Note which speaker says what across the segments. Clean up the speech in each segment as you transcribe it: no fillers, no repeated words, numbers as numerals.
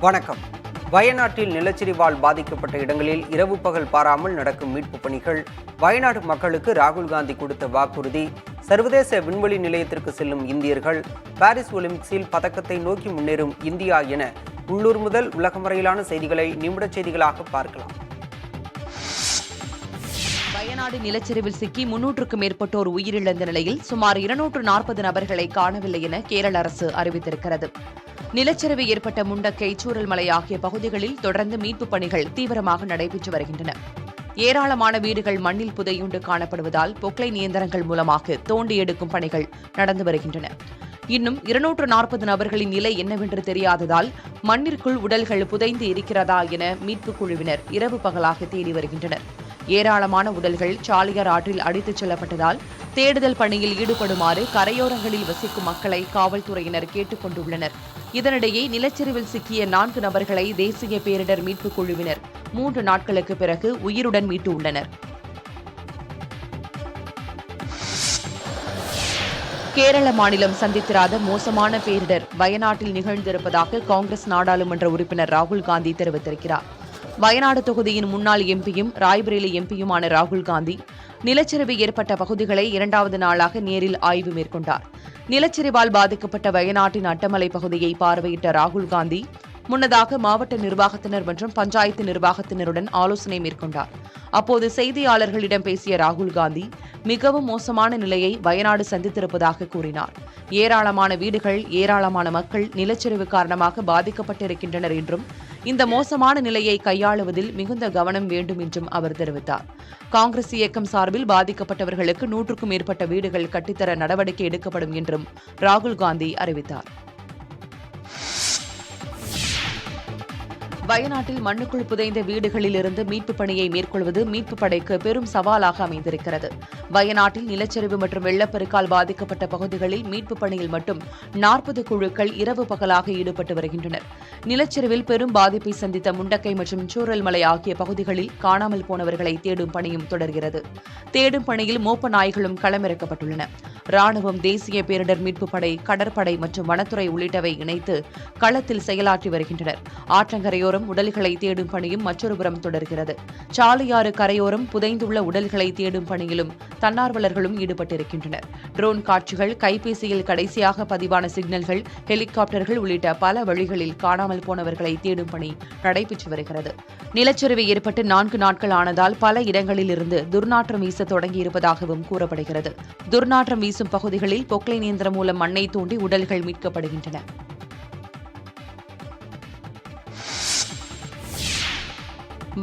Speaker 1: வணக்கம். வயநாட்டில் நிலச்சரிவால் பாதிக்கப்பட்ட இடங்களில் இரவு பகல் பாராமல் நடக்கும் மீட்பு பணிகள், வயநாடு மக்களுக்கு ராகுல் காந்தி கொடுத்த வாக்குறுதி, சர்வதேச விண்வெளி நிலையத்திற்கு செல்லும் இந்தியர்கள், பாரிஸ் ஒலிம்பிக்ஸில் பதக்கத்தை நோக்கி முன்னேறும் இந்தியா என உள்ளூர் முதல் உலகம் வரையிலான செய்திகளை நிமிடச் செய்திகளாக பார்க்கலாம்.
Speaker 2: வயநாடு நிலச்சரிவில் சிக்கி 300க்கும் மேற்பட்டோர் உயிரிழந்த நிலையில் சுமார் 240 நபர்களை காணவில்லை என கேரள அரசு அறிவித்திருக்கிறது. நிலச்சரிவு ஏற்பட்ட முண்டக்கை, சூரல்மலை ஆகிய பகுதிகளில் தொடர்ந்து மீட்புப் பணிகள் தீவிரமாக நடைபெற்று வருகின்றன. ஏராளமான வீடுகள் மண்ணில் புதையுண்டு காணப்படுவதால் பொக்லைன் இயந்திரங்கள் மூலமாக தோண்டி எடுக்கும் பணிகள் நடந்து வருகின்றன. இன்னும் 240 நபர்களின் நிலை என்னவென்று தெரியாததால் மண்ணிற்குள் உடல்கள் புதைந்து இருக்கிறதா என மீட்புக் குழுவினர் இரவு பகலாக தேடி வருகின்றனர். ஏராளமான உடல்கள் சாலியார் ஆற்றில் அடித்துச் செல்லப்பட்டதால் தேடுதல் பணியில் ஈடுபடுமாறு கரையோரங்களில் வசிக்கும் மக்களை காவல்துறையினர் கேட்டுக் கொண்டுள்ளனர். இதனிடையே நிலச்சரிவில் சிக்கிய 4 நபர்களை தேசிய பேரிடர் மீட்புக் குழுவினர் 3 நாட்களுக்கு பிறகு உயிருடன் மீட்டுள்ளனர். கேரள மாநிலம் சந்தித்திராத மோசமான பேரிடர் வயநாட்டில் நிகழ்ந்திருப்பதாக காங்கிரஸ் நாடாளுமன்ற உறுப்பினர் ராகுல் காந்தி தெரிவித்திருக்கிறார். வயநாடு தொகுதியின் முன்னாள் எம்பியும் ராய்பரேலி எம்பியுமான ராகுல் காந்தி நிலச்சரிவு ஏற்பட்ட பகுதிகளை 2வது நாளாக நேரில் ஆய்வு மேற்கொண்டார். நிலச்சரிவால் பாதிக்கப்பட்ட வயநாட்டின் அட்டமலை பகுதியை பார்வையிட்ட ராகுல் காந்தி முன்னதாக மாவட்ட நிர்வாகத்தினர் மற்றும் பஞ்சாயத்து நிர்வாகத்தினருடன் ஆலோசனை மேற்கொண்டார். அப்போது செய்தியாளர்களிடம் பேசிய ராகுல் காந்தி மிகவும் மோசமான நிலையை வயநாடு சந்தித்திருப்பதாக கூறினார். ஏராளமான வீடுகள், ஏராளமான மக்கள் நிலச்சரிவு காரணமாக பாதிக்கப்பட்டிருக்கின்றனர் என்றும் இந்த மோசமான நிலையை கையாளுவதில் மிகுந்த கவனம் வேண்டும் என்றும் அவர் தெரிவித்தார். காங்கிரஸ் இயக்கம் சார்பில் பாதிக்கப்பட்டவர்களுக்கு 100க்கும் மேற்பட்ட வீடுகள் கட்டித்தர நடவடிக்கை எடுக்கப்படும் என்றும் ராகுல் காந்தி அறிவித்தார். வயநாட்டில் மண்ணுக்குள் புதைந்த வீடுகளில் இருந்து மீட்புப் பணியை மேற்கொள்வது மீட்புப் படைக்கு பெரும் சவாலாக அமைந்திருக்கிறது. வயநாட்டில் நிலச்சரிவு மற்றும் வெள்ளப்பெருக்கால் பாதிக்கப்பட்ட பகுதிகளில் மீட்புப் பணியில் மட்டும் 40 குழுக்கள் இரவு பகலாக ஈடுபட்டு வருகின்றனர். நிலச்சரிவில் பெரும் பாதிப்பை சந்தித்த முண்டக்கை மற்றும் சூரல்மலை ஆகிய பகுதிகளில் காணாமல் போனவர்களை தேடும் பணியும் தொடர்கிறது. தேடும் பணியில் மோப்ப நாய்களும் களமிறக்கப்பட்டுள்ளன. ராணுவம், தேசிய பேரிடர் மீட்புப் படை, கடற்படை மற்றும் வனத்துறை உள்ளிட்டவை இணைத்து களத்தில் செயலாற்றி வருகின்றனர். ஆற்றங்கரையோரம் உடல்களை தேடும் பணியும் மற்றொருபுறம் தொடர்கிறது. சாலியாறு கரையோரம் புதைந்துள்ள உடல்களை தேடும் பணியிலும் தன்னார்வலர்களும் ஈடுபட்டிருக்கின்றனர். ட்ரோன் காட்சிகள், கைபேசியில் கடைசியாக பதிவான சிக்னல்கள், ஹெலிகாப்டர்கள் உள்ளிட்ட பல வழிகளில் காணாமல் போனவர்களை தேடும் பணி நடைபெற்று வருகிறது. நிலச்சரிவு ஏற்பட்டு 4 நாட்கள் ஆனதால் பல இடங்களில் இருந்து துர்நாற்றம் வீச தொடங்கியிருப்பதாகவும் கூறப்படுகிறது. துர்நாற்றம் வீசும் பகுதிகளில் பொக்லைன் இயந்திரம் மூலம் மண்ணை தோண்டி உடல்கள் மீட்கப்படுகின்றன.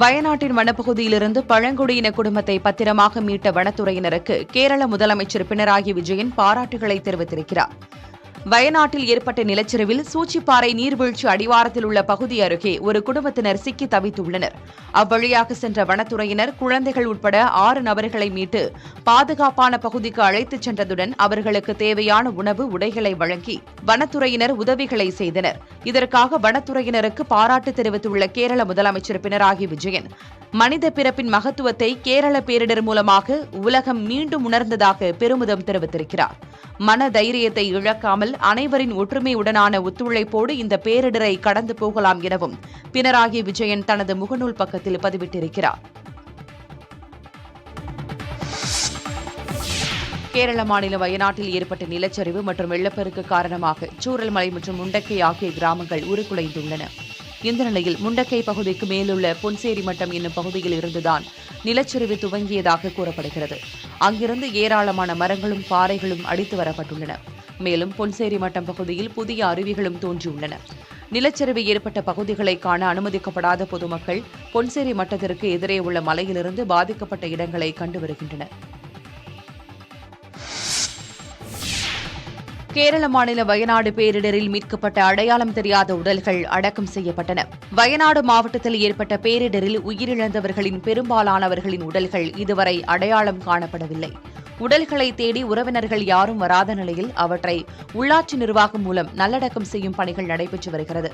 Speaker 2: வயநாட்டின் வனப்பகுதியிலிருந்து பழங்குடியின குடும்பத்தை பத்திரமாக மீட்ட வனத்துறையினருக்கு கேரள முதலமைச்சர் பினராயி விஜயன் பாராட்டுகளை தெரிவித்திருக்கிறார். வயநாட்டில் ஏற்பட்ட நிலச்சரிவில் சூச்சிப்பாறை நீர்வீழ்ச்சி அடிவாரத்தில் உள்ள பகுதி அருகே ஒரு குடும்பத்தினர் சிக்கி தவித்துள்ளனர். அவ்வழியாக சென்ற வனத்துறையினர் குழந்தைகள் உட்பட 6 நபர்களை மீட்டு பாதுகாப்பான பகுதிக்கு அழைத்துச் சென்றதுடன் அவர்களுக்கு தேவையான உணவு, உடைகளை வழங்கி வனத்துறையினர் உதவிகளை செய்தனர். இதற்காக வனத்துறையினருக்கு பாராட்டு தெரிவித்துள்ள கேரள முதலமைச்சர் பினராயி விஜயன், மனித பிறப்பின் மகத்துவத்தை கேரள பேரிடர் மூலமாக உலகம் மீண்டும் உணர்ந்ததாக பெருமிதம் தெரிவித்திருக்கிறார். மன தைரியத்தை இழக்காமல் அனைவரின் ஒற்றுமையுடனான ஒத்துழைப்போடு இந்த பேரிடரை கடந்து போகலாம் எனவும் பினராயி விஜயன் தனது முகநூல் பக்கத்தில் பதிவிட்டிருக்கிறார். கேரள மாநில வயநாட்டில் ஏற்பட்ட நிலச்சரிவு மற்றும் வெள்ளப்பெருக்கு காரணமாக சூரல்மலை மற்றும் முண்டக்கை ஆகிய கிராமங்கள் உருக்குலைந்துள்ளன. இந்த நிலையில் முண்டக்கை பகுதிக்கு மேலுள்ள பொன்சேரி மட்டம் என்னும் பகுதியில் இருந்துதான் நிலச்சரிவு துவங்கியதாக கூறப்படுகிறது. அங்கிருந்து ஏராளமான மரங்களும் பாறைகளும் அடித்து வரப்பட்டுள்ளன. மேலும் பொன்சேரி மட்டம் பகுதியில் புதிய அருவிகளும் தோன்றியுள்ளன. நிலச்சரிவு ஏற்பட்ட பகுதிகளை காண அனுமதிக்கப்படாத பொதுமக்கள் பொன்சேரி மட்டத்திற்கு எதிரே உள்ள மலையிலிருந்து பாதிக்கப்பட்ட இடங்களை கண்டு வருகின்றனர். கேரள மாநில வயநாடு பேரிடரில் மீட்கப்பட்ட அடையாளம் தெரியாத உடல்கள் அடக்கம் செய்யப்பட்டன. வயநாடு மாவட்டத்தில் ஏற்பட்ட பேரிடரில் உயிரிழந்தவர்களின் பெரும்பாலானவர்களின் உடல்கள் இதுவரை அடையாளம் காணப்படவில்லை. உடல்களை தேடி உறவினர்கள் யாரும் வராத நிலையில் அவற்றை உள்ளாட்சி நிர்வாகம் மூலம் நல்லடக்கம் செய்யும் பணிகள் நடைபெற்று வருகிறது.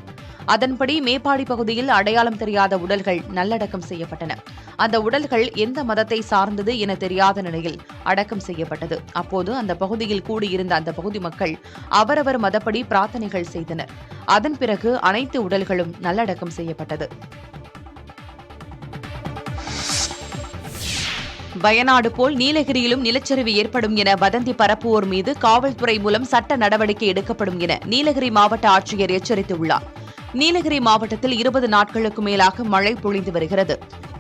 Speaker 2: அதன்படி மேப்பாடி பகுதியில் அடையாளம் தெரியாத உடல்கள் நல்லடக்கம் செய்யப்பட்டன. அந்த உடல்கள் எந்த மதத்தை சார்ந்தது என தெரியாத நிலையில் அடக்கம் செய்யப்பட்டது. அப்போது அந்த பகுதியில் கூடியிருந்த அந்த பகுதி மக்கள் அவரவர் மதப்படி பிரார்த்தனைகள் செய்தனர். அதன் பிறகு அனைத்து உடல்களும் நல்லடக்கம் செய்யப்பட்டது. வயநாடு போல் நீலகிரியிலும் நிலச்சரிவு ஏற்படும் என வதந்தி பரப்புவோர் மீது காவல்துறை மூலம் சட்ட நடவடிக்கை எடுக்கப்படும் என நீலகிரி மாவட்ட ஆட்சியர் எச்சரித்துள்ளார். நீலகிரி மாவட்டத்தில் 20 நாட்களுக்கு மேலாக மழை பொழிந்து வருகிறது.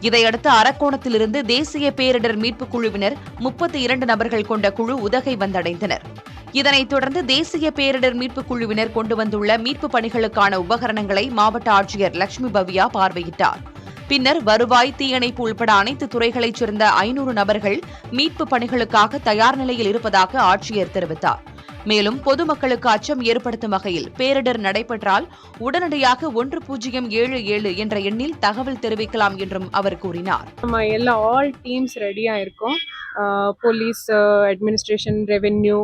Speaker 2: இதையடுத்து அரக்கோணத்திலிருந்து தேசிய பேரிடர் மீட்புக் குழுவினர் 32 நபர்கள் கொண்ட குழு உதகை வந்தடைந்தனர். இதனைத் தொடர்ந்து தேசிய பேரிடர் மீட்புக் குழுவினர் கொண்டு வந்துள்ள மீட்புப் பணிகளுக்கான உபகரணங்களை மாவட்ட ஆட்சியர் லட்சுமி பவ்யா பார்வையிட்டார். பின்னர் வருவாய், தீயணைப்பு உள்பட அனைத்து துறைகளைச் சேர்ந்த 500 நபர்கள் மீட்புப் பணிகளுக்காக தயார் நிலையில் இருப்பதாக ஆட்சியர் தெரிவித்தார். மேலும் பொதுமக்களுக்கு அச்சம் ஏற்படுத்தும் வகையில் பேரிடர் நடைபெற்றால் உடனடியாக 1077 என்ற எண்ணில் தகவல் தெரிவிக்கலாம் என்றும் அவர் கூறினார்.
Speaker 3: நம்ம எல்லா ஆல் டீம்ஸ் ரெடியா இருக்கோம். போலீஸ், அட்மினிஸ்ட்ரேஷன், ரெவென்யூ,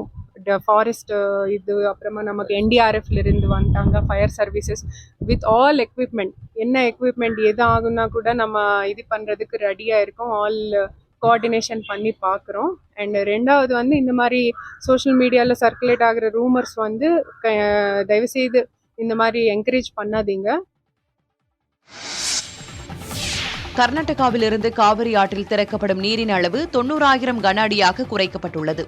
Speaker 3: ஃபாரஸ்ட், இது அப்புறமா நமக்கு NDRFல இருந்து வந்துட்டாங்க, fire services with all equipment. என்ன எக்யூப்மெண்ட் எது ஆகுனா கூட நம்ம இது பண்ணுறதுக்கு ரெடியாக இருக்கோம். ஆல் கோஆர்டினேஷன் பண்ணி பார்க்குறோம். அண்ட் ரெண்டாவது இந்த மாதிரி சோஷியல் மீடியாவில் சர்க்குலேட் ஆகிற ரூமர்ஸ் தயவுசெய்து இந்த மாதிரி என்கரேஜ் பண்ணாதீங்க.
Speaker 2: கர்நாடகாவிலிருந்து காவிரி ஆற்றில் திறக்கப்படும் நீரின் அளவு 90,000 கன அடியாக குறைக்கப்பட்டுள்ளது.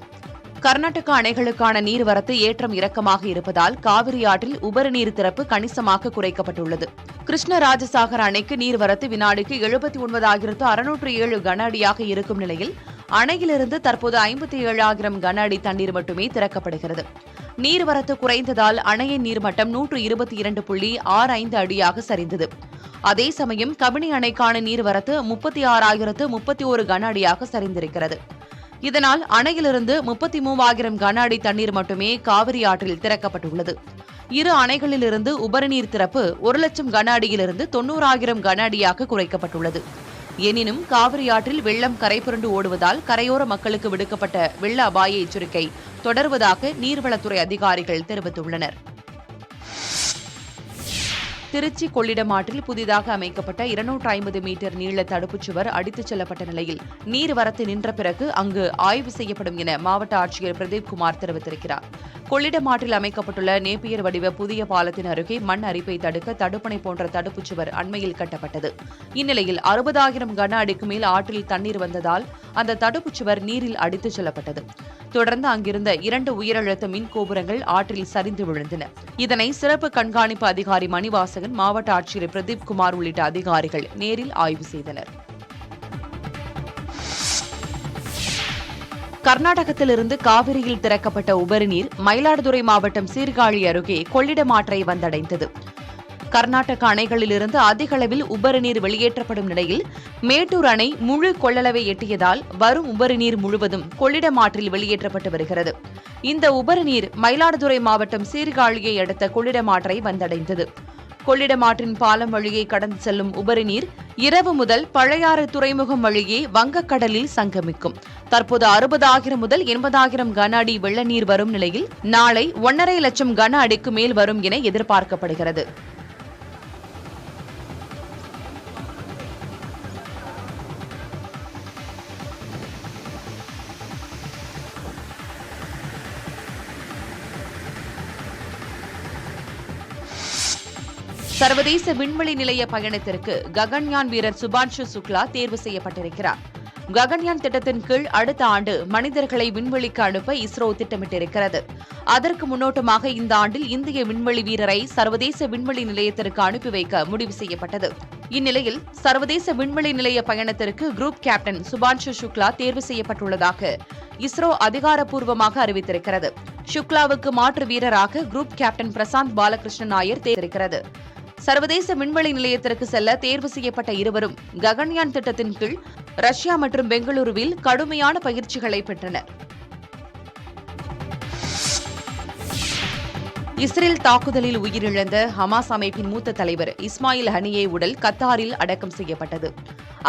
Speaker 2: கர்நாடக அணைகளுக்கான நீர்வரத்து ஏற்றம் இறக்கமாக இருப்பதால் காவிரி ஆற்றில் உபரி நீர் திறப்பு கணிசமாக குறைக்கப்பட்டுள்ளது. கிருஷ்ணராஜசாகர் அணைக்கு நீர்வரத்து வினாடிக்கு 79,607 கன அடியாக இருக்கும் நிலையில் அணையிலிருந்து தற்போது 57,000 கன அடி தண்ணீர் மட்டுமே திறக்கப்படுகிறது. நீர்வரத்து குறைந்ததால் அணையின் நீர்மட்டம் 122.65 அடியாக சரிந்தது. அதே சமயம் கபினி அணைக்கான நீர்வரத்து 36,031 கன அடியாக சரிந்திருக்கிறது. இதனால் அணையிலிருந்து 33,000 கன அடி தண்ணீர் மட்டுமே காவிரி ஆற்றில் திறக்கப்பட்டுள்ளது. இரு அணைகளிலிருந்து உபரிநீர் திறப்பு 1,00,000 கன அடியிலிருந்து 90,000 கன அடியாக குறைக்கப்பட்டுள்ளது. எனினும் காவிரி ஆற்றில் வெள்ளம் கரைபுரண்டு ஓடுவதால் கரையோர மக்களுக்கு விடுக்கப்பட்ட வெள்ள அபாய எச்சரிக்கை தொடர்வதாக நீர்வளத்துறை அதிகாரிகள் தெரிவித்துள்ளனர். திருச்சி கொள்ளிடம் ஆற்றில் புதிதாக அமைக்கப்பட்ட 250 மீட்டர் நீள தடுப்புச் சுவர் அடித்துச் செல்லப்பட்ட நிலையில் நீர்வரத்து நின்ற பிறகு அங்கு ஆய்வு செய்யப்படும் என மாவட்ட ஆட்சியர் பிரதீப் குமார் தெரிவித்திருக்கிறார். கொள்ளிடம் ஆற்றில் அமைக்கப்பட்டுள்ள நேப்பியர் வடிவ புதிய பாலத்தின் அருகே மண் அரிப்பை தடுக்க தடுப்பணை போன்ற தடுப்புச் சுவர் அண்மையில் கட்டப்பட்டது. இந்நிலையில் 60,000 கன அடிக்கு மேல் ஆற்றில் தண்ணீர் வந்ததால் அந்த தடுப்புச் சுவர் நீரில் அடித்துச் செல்லப்பட்டது. தொடர்ந்து அங்கிருந்த 2 உயரழுத்த மின் கோபுரங்கள் ஆற்றில் சரிந்து விழுந்தன. இதனை சிறப்பு கண்காணிப்பு அதிகாரி மணிவாசகன், மாவட்ட ஆட்சியர் பிரதீப் குமார் உள்ளிட்ட அதிகாரிகள் நேரில் ஆய்வு செய்தனர். கர்நாடகத்திலிருந்து காவிரியில் திறக்கப்பட்ட உபரிநீர் மயிலாடுதுறை மாவட்டம் சீர்காழி அருகே கொள்ளிடம் ஆற்றை வந்தடைந்தது. கர்நாடக அணைகளிலிருந்து அதிக அளவில் உபரிநீர் வெளியேற்றப்படும் நிலையில் மேட்டூர் அணை முழு கொள்ளளவை எட்டியதால் வரும் உபரிநீர் முழுவதும் கொள்ளிடம் ஆற்றில் வெளியேற்றப்பட்டு வருகிறது. இந்த உபரிநீர் மயிலாடுதுறை மாவட்டம் சீர்காழியை அடுத்த கொள்ளிடம் ஆற்றை வந்தடைந்தது. கொள்ளிடம் ஆற்றின் பாலம் வழியே கடந்து செல்லும் உபரிநீர் இரவு முதல் பழையாறு துறைமுகம் வழியே வங்கக்கடலில் சங்கமிக்கும். தற்போது 60,000 முதல் 80,000 கன அடி வெள்ள நீர் வரும் நிலையில் நாளை 1.5 லட்சம் கன அடிக்கு மேல் வரும் என எதிர்பார்க்கப்படுகிறது. சர்வதேச விண்வெளி நிலைய பயணத்திற்கு ககன்யான் வீரர் சுபான்ஷு சுக்லா தேர்வு செய்யப்பட்டிருக்கிறார். ககன்யான் திட்டத்தின் கீழ் அடுத்த ஆண்டு மனிதர்களை விண்வெளிக்கு அனுப்ப இஸ்ரோ திட்டமிட்டிருக்கிறது. அதற்கு முன்னோட்டமாக இந்த ஆண்டில் இந்திய விண்வெளி வீரரை சர்வதேச விண்வெளி நிலையத்திற்கு அனுப்பி வைக்க முடிவு செய்யப்பட்டது. இந்நிலையில் சர்வதேச விண்வெளி நிலைய பயணத்திற்கு குரூப் கேப்டன் சுபான்ஷு சுக்லா தேர்வு செய்யப்பட்டுள்ளதாக இஸ்ரோ அதிகாரப்பூர்வமாக அறிவித்திருக்கிறது. சுக்லாவுக்கு மாற்று வீரராக குரூப் கேப்டன் பிரசாந்த் பாலகிருஷ்ணன் நாயர் தேர்ந்தெடுக்கிறது. சர்வதேச விண்வெளி நிலையத்திற்கு செல்ல தேர்வு செய்யப்பட்ட இருவரும் ககன்யான் திட்டத்தின் கீழ் ரஷ்யா மற்றும் பெங்களூருவில் கடுமையான பயிற்சிகளை பெற்றனர். இஸ்ரேல் தாக்குதலில் உயிரிழந்த ஹமாஸ் அமைப்பின் மூத்த தலைவர் இஸ்மாயில் ஹனியே உடல் கத்தாரில் அடக்கம் செய்யப்பட்டது.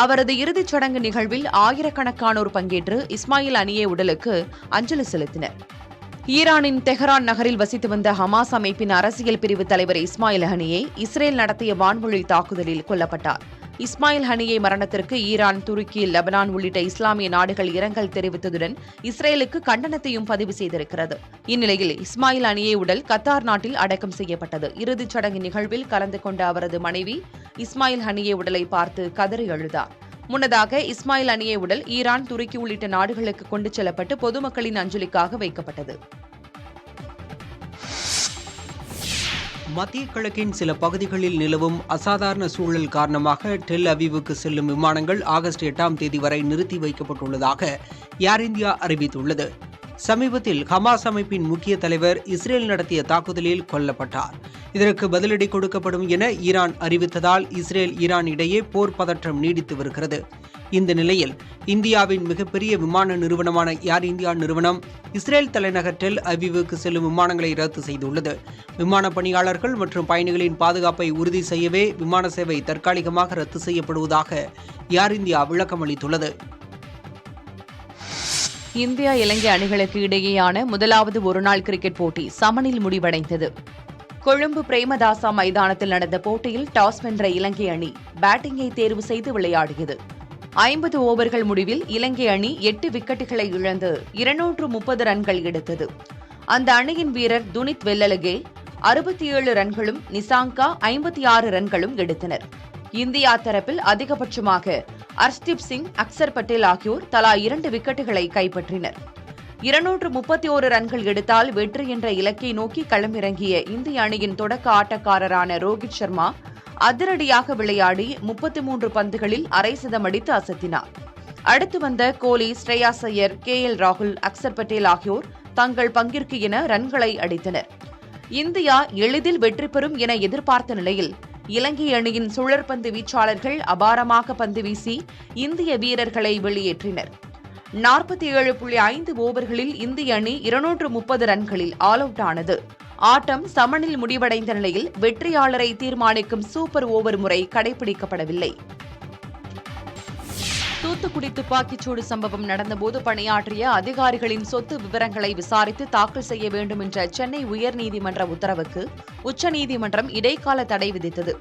Speaker 2: அவரது இறுதிச் சடங்கு நிகழ்வில் ஆயிரக்கணக்கானோர் பங்கேற்று இஸ்மாயில் ஹனியே உடலுக்கு அஞ்சலி செலுத்தினர். ஈரானின் தெஹரான் நகரில் வசித்து வந்த ஹமாஸ் அமைப்பின் அரசியல் பிரிவு தலைவர் இஸ்மாயில் ஹனியே இஸ்ரேல் நடத்திய வான்வழி தாக்குதலில் கொல்லப்பட்டார். இஸ்மாயில் ஹனியே மரணத்திற்கு ஈரான், துருக்கி, லெபனான் உள்ளிட்ட இஸ்லாமிய நாடுகள் இரங்கல் தெரிவித்ததுடன் இஸ்ரேலுக்கு கண்டனத்தையும் பதிவு செய்திருக்கிறது. இந்நிலையில் இஸ்மாயில் ஹனியே உடல் கத்தார் நாட்டில் அடக்கம் செய்யப்பட்டது. இறுதிச் சடங்கு நிகழ்வில் கலந்து கொண்ட அவரது மனைவி இஸ்மாயில் ஹனியே உடலை பார்த்து கதறி அழுதார். முன்னதாக இஸ்மாயில் ஹனியே உடல் ஈரான், துருக்கி உள்ளிட்ட நாடுகளுக்கு கொண்டு செல்லப்பட்டு பொதுமக்களின் அஞ்சலிக்காக வைக்கப்பட்டது.
Speaker 1: மத்திய கிழக்கின் சில பகுதிகளில் நிலவும் அசாதாரண சூழல் காரணமாக டெல் அவீவுக்கு செல்லும் விமானங்கள் ஆகஸ்ட் 8ஆம் தேதி வரை நிறுத்தி வைக்கப்பட்டுள்ளதாக ஏர் இந்தியா அறிவித்துள்ளது. சமீபத்தில் ஹமாஸ் அமைப்பின் முக்கிய தலைவர் இஸ்ரேல் நடத்திய தாக்குதலில் கொல்லப்பட்டார். இதற்கு பதிலடி கொடுக்கப்படும் என ஈரான் அறிவித்ததால் இஸ்ரேல், ஈரான் இடையே போர் பதற்றம் நீடித்து வருகிறது. இந்த நிலையில் இந்தியாவின் மிகப்பெரிய விமான நிறுவனமான ஏர் இந்தியா நிறுவனம் இஸ்ரேல் தலைநகர் டெல் அவீவுக்கு செல்லும் விமானங்களை ரத்து செய்துள்ளது. விமான பணியாளர்கள் மற்றும் பயணிகளின் பாதுகாப்பை உறுதி செய்யவே விமான சேவை தற்காலிகமாக ரத்து செய்யப்படுவதாக ஏர் இந்தியா விளக்கம் அளித்துள்ளது.
Speaker 2: இந்தியா, இலங்கை அணிகளுக்கு இடையேயான முதலாவது ஒருநாள் கிரிக்கெட் போட்டி சமனில் முடிவடைந்தது. கொழும்பு பிரேமதாசா மைதானத்தில் நடந்த போட்டியில் டாஸ் வென்ற இலங்கை அணி பேட்டிங்கை தேர்வு செய்து விளையாடியது. 50 ஓவர்கள் முடிவில் இலங்கை அணி 8 விக்கெட்டுகளை இழந்து 230 ரன்கள் எடுத்தது. அந்த அணியின் வீரர் துனித் வெல்லலகே 67 ரன்களும், நிசாங்கா 56 ரன்களும் எடுத்தனர். இந்தியா தரப்பில் அதிகபட்சமாக அர்ஷ்தீப் சிங், அக்சர் பட்டேல் ஆகியோர் தலா 2 விக்கெட்டுகளை கைப்பற்றினர். 231 ரன்கள் எடுத்தால் வெற்றி என்ற இலக்கை நோக்கி களமிறங்கிய இந்திய அணியின் தொடக்க ஆட்டக்காரரான ரோஹித் சர்மா அதிரடியாக விளையாடி 33 பந்துகளில் அரை சதம் அடித்து அசத்தினார். அடுத்து வந்த கோலி, ஸ்ரேயாஸ் ஐயர், KL ராகுல், அக்சர் பட்டேல் ஆகியோர் தங்கள் பங்கிற்கு என ரன்களை அடித்தனர். இந்தியா எளிதில் வெற்றி பெறும் என எதிர்பார்த்த நிலையில் இலங்கை அணியின் சுழற்பந்து வீச்சாளர்கள் அபாரமாக பந்து வீசி இந்திய வீரர்களை வெளியேற்றினர். 47.5 ஓவர்களில் இந்திய அணி 230 ரன்களில் ஆல் அவுட் ஆனது. ஆட்டம் சமனில் முடிவடைந்த நிலையில் வெற்றியாளரை தீர்மானிக்கும் சூப்பர் ஓவர் முறை கடைபிடிக்கப்படவில்லை. தூத்துக்குடி துப்பாக்கிச்சூடு சம்பவம் நடந்தபோது பணியாற்றிய அதிகாரிகளின் சொத்து விவரங்களை விசாரித்து தாக்கல் செய்ய வேண்டும் என்ற சென்னை உயர்நீதிமன்ற உத்தரவுக்கு உச்சநீதிமன்றம் இடைக்கால தடை விதித்தது.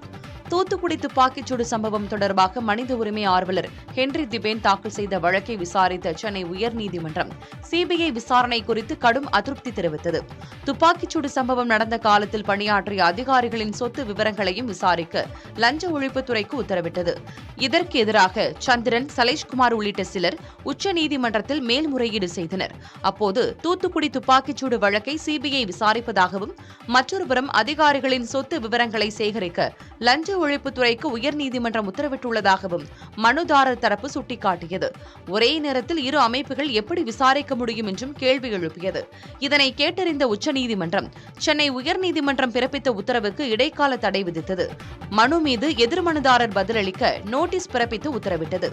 Speaker 2: தூத்துக்குடி துப்பாக்கிச்சூடு சம்பவம் தொடர்பாக மனித உரிமை ஆர்வலர் ஹென்றி திபேன் தாக்கல் செய்த வழக்கை விசாரித்த சென்னை உயர்நீதிமன்றம் சிபிஐ விசாரணை குறித்து கடும் அதிருப்தி தெரிவித்தது. துப்பாக்கிச்சூடு சம்பவம் நடந்த காலத்தில் பணியாற்றிய அதிகாரிகளின் சொத்து விவரங்களையும் விசாரிக்க லஞ்ச ஒழிப்புத்துறைக்கு உத்தரவிட்டது. இதற்கு எதிராக சந்திரன், சலேஷ்குமார் உள்ளிட்ட சிலர் உச்சநீதிமன்றத்தில் மேல்முறையீடு செய்தனர். அப்போது தூத்துக்குடி துப்பாக்கிச்சூடு வழக்கை சிபிஐ விசாரிப்பதாகவும் மற்றொருபுறம் அதிகாரிகளின் சொத்து விவரங்களை சேகரிக்க லஞ்ச ஒழிப்புத்துறைக்கு உயர்நீதிமன்றம் உத்தரவிட்டுள்ளதாகவும் மனுதாரர் தரப்பு சுட்டிக்காட்டியது. ஒரே நேரத்தில் இரு அமைப்புகள் எப்படி விசாரிக்க முடியும் என்றும் கேள்வி எழுப்பியது. இதனை கேட்டறிந்த உச்சநீதிமன்றம் சென்னை உயர்நீதிமன்றம் பிறப்பித்த உத்தரவுக்கு இடைக்கால தடை விதித்தது. மனு மீது எதிர் மனுதாரர் பதிலளிக்க நோட்டீஸ் பிறப்பித்து உத்தரவிட்டது.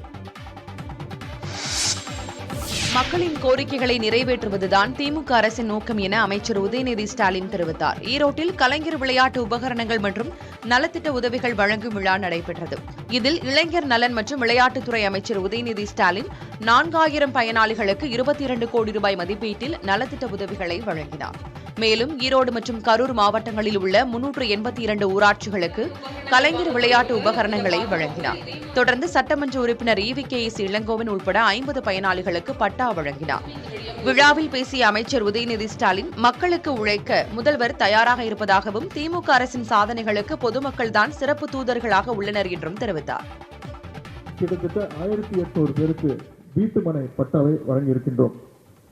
Speaker 2: மக்களின் கோரிக்கைகளை நிறைவேற்றுவதுதான் திமுக அரசின் நோக்கம் என அமைச்சர் உதயநிதி ஸ்டாலின் தெரிவித்தார். ஈரோட்டில் கலைஞர் விளையாட்டு உபகரணங்கள் மற்றும் நலத்திட்ட உதவிகள் வழங்கும் விழா நடைபெற்றது. இதில் இளைஞர் நலன் மற்றும் விளையாட்டுத்துறை அமைச்சர் உதயநிதி ஸ்டாலின் 4000 பயனாளிகளுக்கு 22 கோடி ரூபாய் மதிப்பீட்டில் நலத்திட்ட உதவிகளை வழங்கினார். மேலும் ஈரோடு மற்றும் கரூர் மாவட்டங்களில் உள்ள 382 ஊராட்சிகளுக்கு கலைஞர் விளையாட்டு உபகரணங்களை வழங்கினார். தொடர்ந்து சட்டமன்ற உறுப்பினர் EVKS இளங்கோவன் உட்பட 50 பயனாளிகளுக்கு பட்டா வழங்கினார். விழாவில் பேசிய அமைச்சர் உதயநிதி ஸ்டாலின் மக்களுக்கு உழைக்க முதல்வர் தயாராக இருப்பதாகவும் திமுக அரசின் சாதனைகளுக்கு பொதுமக்கள் தான் சிறப்பு தூதர்களாக உள்ளனர் என்றும் தெரிவித்தார்.
Speaker 4: கிட்டத்தட்ட 1800 பேருக்கு வீட்டுமனை பட்டாவை வழங்கியிருக்கின்றோம்.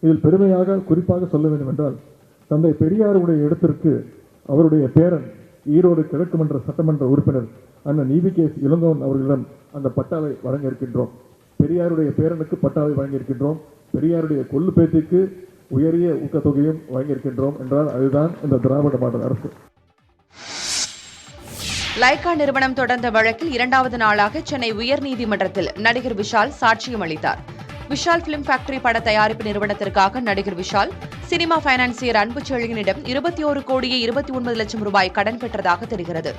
Speaker 4: இதில் பெருமையாக குறிப்பாக சொல்ல வேண்டும் என்றால், தந்தை பெரியாருடைய இடத்திற்கு அவருடைய பேரன் ஈரோடு கிழக்கு மன்ற சட்டமன்ற உறுப்பினர் அண்ணன் EVKS இளங்கோவன் அவர்களிடம் அந்த பட்டாவை வழங்கியிருக்கின்றோம். பெரியாருடைய பேரனுக்கு பட்டாவை வழங்கியிருக்கின்றோம். பெரியாருடைய கொள்ளு பேத்திக்கு உயரிய ஊக்கத்தொகையும் வழங்கியிருக்கின்றோம் என்றால் அதுதான் இந்த திராவிட மாடல் அரசு.
Speaker 2: லைகா நிறுவனம் தொடர்ந்த வழக்கில் 2வது நாளாக சென்னை உயர்நீதிமன்றத்தில் நடிகர் விஷால் சாட்சியம் அளித்தார். விஷால் பிலிம் ஃபேக்டரி பட தயாரிப்பு நிறுவனத்திற்காக நடிகர் விஷால் சினிமா பைனான்சியர் அன்புச்செழியனிடம் 21 கோடியே 29 லட்சம் ரூபாய் கடன் பெற்றதாக தெரிகிறது.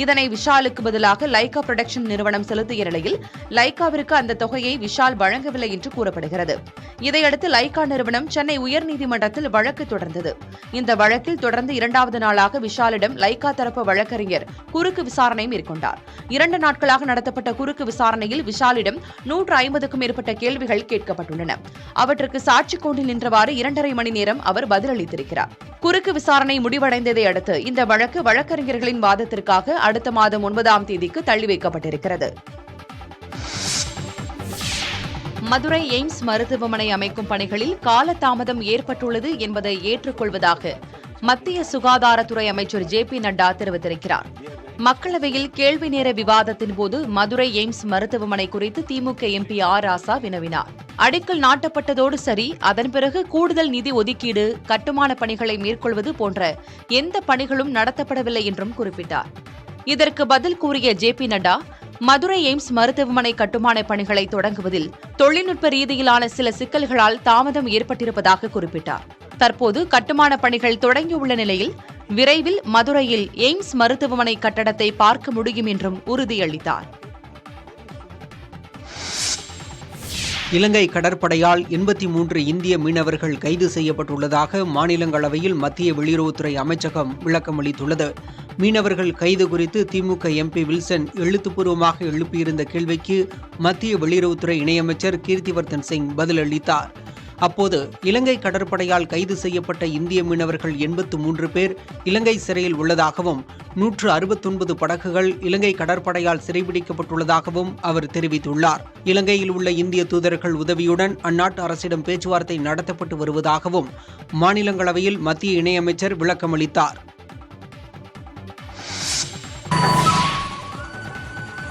Speaker 2: இதனை விஷாலுக்கு பதிலாக லைகா புரொடக்ஷன் நிறுவனம் செலுத்திய நிலையில் லைகாவிற்கு அந்த தொகையை விஷால் வழங்கவில்லை என்று கூறப்படுகிறது. இதையடுத்து லைகா நிறுவனம் சென்னை உயர்நீதிமன்றத்தில் வழக்கு தொடர்ந்தது. இந்த வழக்கில் தொடர்ந்து 2வது நாளாக விஷாலிடம் லைகா தரப்பு வழக்கறிஞர் குறுக்கு விசாரணை மேற்கொண்டார். 2 நாட்களாக நடத்தப்பட்ட குறுக்கு விசாரணையில் விஷாலிடம் 150க்கும் மேற்பட்ட கேள்விகள் கேட்கப்பட்டுள்ளன. அவற்றுக்கு சாட்சி கூண்டில் நின்றவாறு 2.5 மணி நேரம் அவர் பதிலளித்திருக்கிறார். குறுக்கு விசாரணை முடிவடைந்ததை அடுத்து இந்த வழக்கு வழக்கறிஞர்களின் வாதத்திற்காக அடுத்த மாதம் 9ஆம் தேதிக்கு தள்ளி வைக்கப்பட்டிருக்கிறது. மதுரை எய்ம்ஸ் மருத்துவமனை அமைக்கும் பணிகளில் காலதாமதம் ஏற்பட்டுள்ளது என்பதை ஏற்றுக்கொள்வதாக மத்திய சுகாதாரத்துறை அமைச்சர் ஜே.பி. நட்டா தெரிவித்திருக்கிறார். மக்களவையில் கேள்வி நேர விவாதத்தின் போது மதுரை எய்ம்ஸ் மருத்துவமனை குறித்து திமுக எம்பி ஆர். ராசா வினவினார். அடிக்கல் நாட்டப்பட்டதோடு சரி, அதன் பிறகு கூடுதல் நிதி ஒதுக்கீடு, கட்டுமான பணிகளை மேற்கொள்வது போன்ற எந்த பணிகளும் நடத்தப்படவில்லை என்றும் குறிப்பிட்டார். இதற்கு பதில் கூறிய ஜே.பி. நட்டா, மதுரை எய்ம்ஸ் மருத்துவமனை கட்டுமான பணிகளை தொடங்குவதில் தொழில்நுட்ப ரீதியிலான சில சிக்கல்களால் தாமதம் ஏற்பட்டிருப்பதாக குறிப்பிட்டார். தற்போது கட்டுமான பணிகள் தொடங்கியுள்ள நிலையில் விரைவில் மதுரையில் எய்ம்ஸ் மருத்துவமனை கட்டடத்தை பார்க்க முடியும் என்றும் உறுதியளித்தார்.
Speaker 1: இலங்கை கடற்படையால் 83 இந்திய மீனவர்கள் கைது செய்யப்பட்டுள்ளதாக மாநிலங்களவையில் மத்திய வெளியுறவுத்துறை அமைச்சகம் விளக்கமளித்துள்ளது. மீனவர்கள் கைது குறித்து திமுக எம்பி வில்சன் எழுத்துப்பூர்வமாக எழுப்பியிருந்த கேள்விக்கு மத்திய வெளியுறவுத்துறை இணையமைச்சர் கீர்த்திவர்தன் சிங் பதிலளித்தார். அப்போது இலங்கை கடற்படையால் கைது செய்யப்பட்ட இந்திய மீனவர்கள் 83 பேர் இலங்கை சிறையில் உள்ளதாகவும் 169 படகுகள் இலங்கை கடற்படையால் சிறைபிடிக்கப்பட்டுள்ளதாகவும் அவர் தெரிவித்துள்ளார். இலங்கையில் உள்ள இந்திய தூதர்கள் உதவியுடன் அந்நாட்டு அரசிடம் பேச்சுவார்த்தை நடத்தப்பட்டு வருவதாகவும் மாநிலங்களவையில் மத்திய இணையமைச்சர் விளக்கமளித்தார்.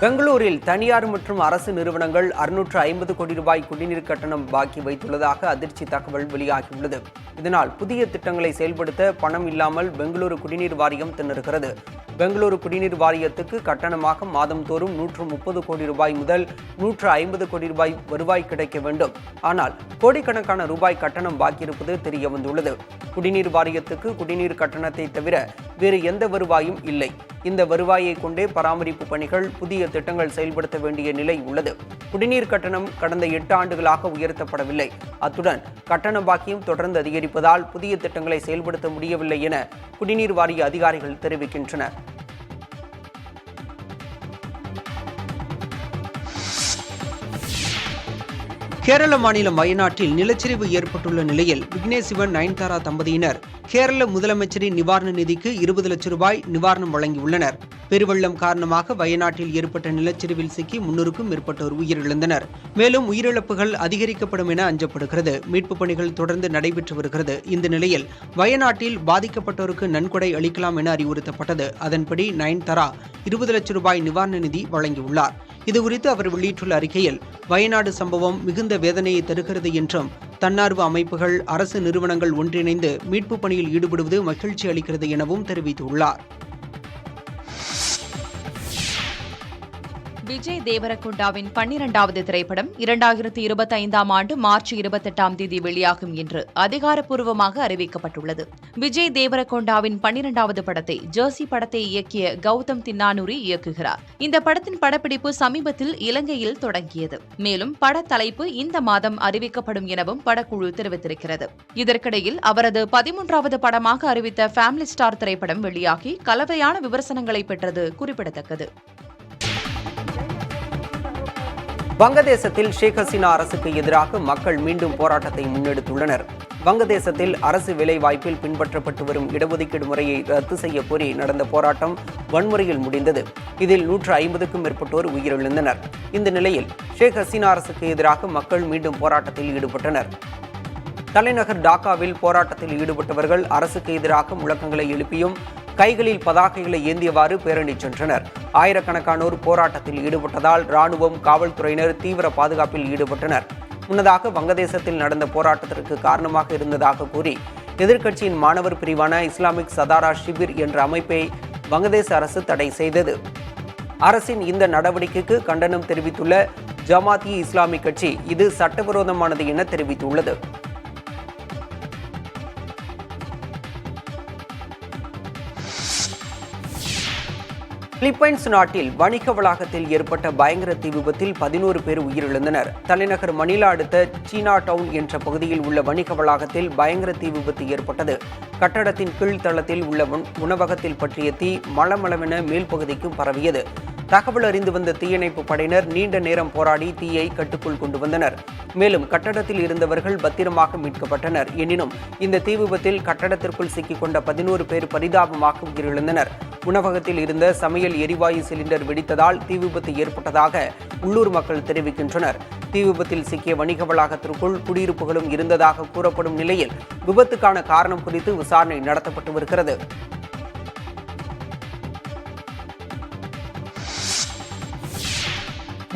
Speaker 1: பெங்களூரில் தனியார் மற்றும் அரசு நிறுவனங்கள் 650 கோடி ரூபாய் குடிநீர் கட்டணம் பாக்கி வைத்துள்ளதாக அதிர்ச்சி தகவல் வெளியாகியுள்ளது. இதனால் புதிய திட்டங்களை செயல்படுத்த பணம் இல்லாமல் பெங்களூரு குடிநீர் வாரியம் திணறுகிறது. பெங்களூரு குடிநீர் வாரியத்துக்கு கட்டணமாக மாதந்தோறும் 130 கோடி ரூபாய் முதல் 150 கோடி ரூபாய் வருவாய் கிடைக்க வேண்டும். ஆனால் கோடிக்கணக்கான ரூபாய் கட்டணம் பாக்கியிருப்பது தெரிய வந்துள்ளது. குடிநீர் வாரியத்துக்கு குடிநீர் கட்டணத்தை தவிர வேறு எந்த வருவாயும் இல்லை. இந்த வருவாயை கொண்டே பராமரிப்பு பணிகள், புதிய திட்டங்கள் செயல்படுத்த வேண்டிய நிலை உள்ளது. குடிநீர் கட்டணம் கடந்த 8 ஆண்டுகளாக உயர்த்தப்படவில்லை. அத்துடன் கட்டண பாக்கியம் தொடர்ந்து அதிகரிப்பதால் புதிய திட்டங்களை செயல்படுத்த முடியவில்லை என குடிநீர் வாரிய அதிகாரிகள் தெரிவிக்கின்றனர். கேரள மாநிலம் வயநாட்டில் நிலச்சரிவு ஏற்பட்டுள்ள நிலையில் விக்னேஷ் சிவன், நயன்தாரா தம்பதியினர் கேரள முதலமைச்சரின் நிவாரண நிதிக்கு 20 லட்சம் ரூபாய் நிவாரணம் வழங்கியுள்ளனர். பெருவெள்ளம் காரணமாக வயநாட்டில் ஏற்பட்ட நிலச்சரிவில் சிக்கி 300க்கும் மேற்பட்டோர் உயிரிழந்தனர். மேலும் உயிரிழப்புகள் அதிகரிக்கப்படும் என அஞ்சப்படுகிறது. மீட்புப் பணிகள் தொடர்ந்து நடைபெற்று வருகிறது. இந்த நிலையில் வயநாட்டில் பாதிக்கப்பட்டோருக்கு நன்கொடை அளிக்கலாம் என அறிவுறுத்தப்பட்டது. அதன்படி நயன்தாரா 20 லட்சம் ரூபாய் நிவாரண நிதி வழங்கியுள்ளார். இதுகுறித்து அவர் வெளியிட்டுள்ள அறிக்கையில், வயநாடு சம்பவம் மிகுந்த வேதனையை தருகிறது என்றும் தன்னார்வ அமைப்புகள், அரசு நிறுவனங்கள் ஒன்றிணைந்து மீட்புப் பணியில் ஈடுபடுவது மகிழ்ச்சி அளிக்கிறது எனவும் தெரிவித்துள்ளார்.
Speaker 2: விஜய் தேவரகொண்டாவின் 12வது திரைப்படம் 2025ஆம் ஆண்டு மார்ச் 28ஆம் தேதி வெளியாகும் என்று அதிகாரப்பூர்வமாக அறிவிக்கப்பட்டுள்ளது. விஜய் தேவரகொண்டாவின் 12வது படத்தை ஜெர்சி படத்தை இயக்கிய கௌதம் தின்னானூரி இயக்குகிறார். இந்த படத்தின் படப்பிடிப்பு சமீபத்தில் இலங்கையில் தொடங்கியது. மேலும் பட தலைப்பு இந்த மாதம் அறிவிக்கப்படும் எனவும் படக்குழு தெரிவித்திருக்கிறது. இதற்கிடையில் அவரது 13வது படமாக அறிவித்த ஃபேமிலி ஸ்டார் திரைப்படம் வெளியாகி கலவையான விமர்சனங்களை பெற்றது குறிப்பிடத்தக்கது.
Speaker 1: வங்கதேசத்தில் ஷேக் ஹசீனா அரசுக்கு எதிராக மக்கள் மீண்டும் போராட்டத்தை முன்னெடுத்துள்ளனர். வங்கதேசத்தில் அரசு வேலைவாய்ப்பில் பின்பற்றப்பட்டு வரும் இடஒதுக்கீடு முறையை ரத்து செய்ய கோரி நடந்த போராட்டம் வன்முறையில் முடிந்தது. இதில் 150க்கும் மேற்பட்டோர் உயிரிழந்தனர். இந்த நிலையில் ஷேக் ஹசீனா அரசுக்கு எதிராக மக்கள் மீண்டும் போராட்டத்தில் ஈடுபட்டனர். தலைநகர் டாக்காவில் போராட்டத்தில் ஈடுபட்டவர்கள் அரசுக்கு எதிராக முழக்கங்களை எழுப்பியும் கைகளில் பதாகைகளை ஏந்தியவாறு பேரணி சென்றனர். ஆயிரக்கணக்கானோர் போராட்டத்தில் ஈடுபட்டதால் ராணுவம், காவல்துறையினர் தீவிர பாதுகாப்பில் ஈடுபட்டனர். முன்னதாக வங்கதேசத்தில் நடந்த போராட்டத்திற்கு காரணமாக இருந்ததாக கூறி எதிர்க்கட்சியின் மாணவர் பிரிவான இஸ்லாமிக் சதாரா ஷிபிர் என்ற அமைப்பை வங்கதேச அரசு தடை செய்தது. அரசின் இந்த நடவடிக்கைக்கு கண்டனம் தெரிவித்துள்ள ஜமாத்-இ இஸ்லாமி கட்சி இது சட்டவிரோதமானது என தெரிவித்துள்ளது. பிலிப்பைன்ஸ் நாட்டில் வணிக வளாகத்தில் ஏற்பட்ட பயங்கர தீ விபத்தில் 11 பேர் உயிரிழந்தனர். தலைநகர் மணிலா அடுத்த சீனா டவுன் என்ற பகுதியில் உள்ள வணிக வளாகத்தில் பயங்கர தீ விபத்து ஏற்பட்டது. கட்டடத்தின் கீழ்த்தளத்தில் உள்ள உணவகத்தில் பற்றிய தீ மளமளவென மேல் பகுதிக்கும் பரவியது. தகவல் அறிந்து வந்த தீயணைப்பு படையினர் நீண்ட நேரம் போராடி தீயை கட்டுக்குள் கொண்டு வந்தனர். மேலும் கட்டடத்தில் இருந்தவர்கள் பத்திரமாக மீட்கப்பட்டனர். எனினும் இந்த தீ விபத்தில் கட்டடத்திற்குள் சிக்கிக்கொண்ட 11 பேர் பரிதாபமாக உயிரிழந்தனர். உணவகத்தில் இருந்த சமையல் எரிவாயு சிலிண்டர் வெடித்ததால் தீ விபத்து ஏற்பட்டதாக உள்ளூர் மக்கள் தெரிவிக்கின்றனர். தீ விபத்தில் சிக்கிய வணிக வளாகத்திற்குள் குடியிருப்புகளும் இருந்ததாக கூறப்படும் நிலையில் விபத்துக்கான காரணம் குறித்து விசாரணை நடத்தப்பட்டு வருகிறது.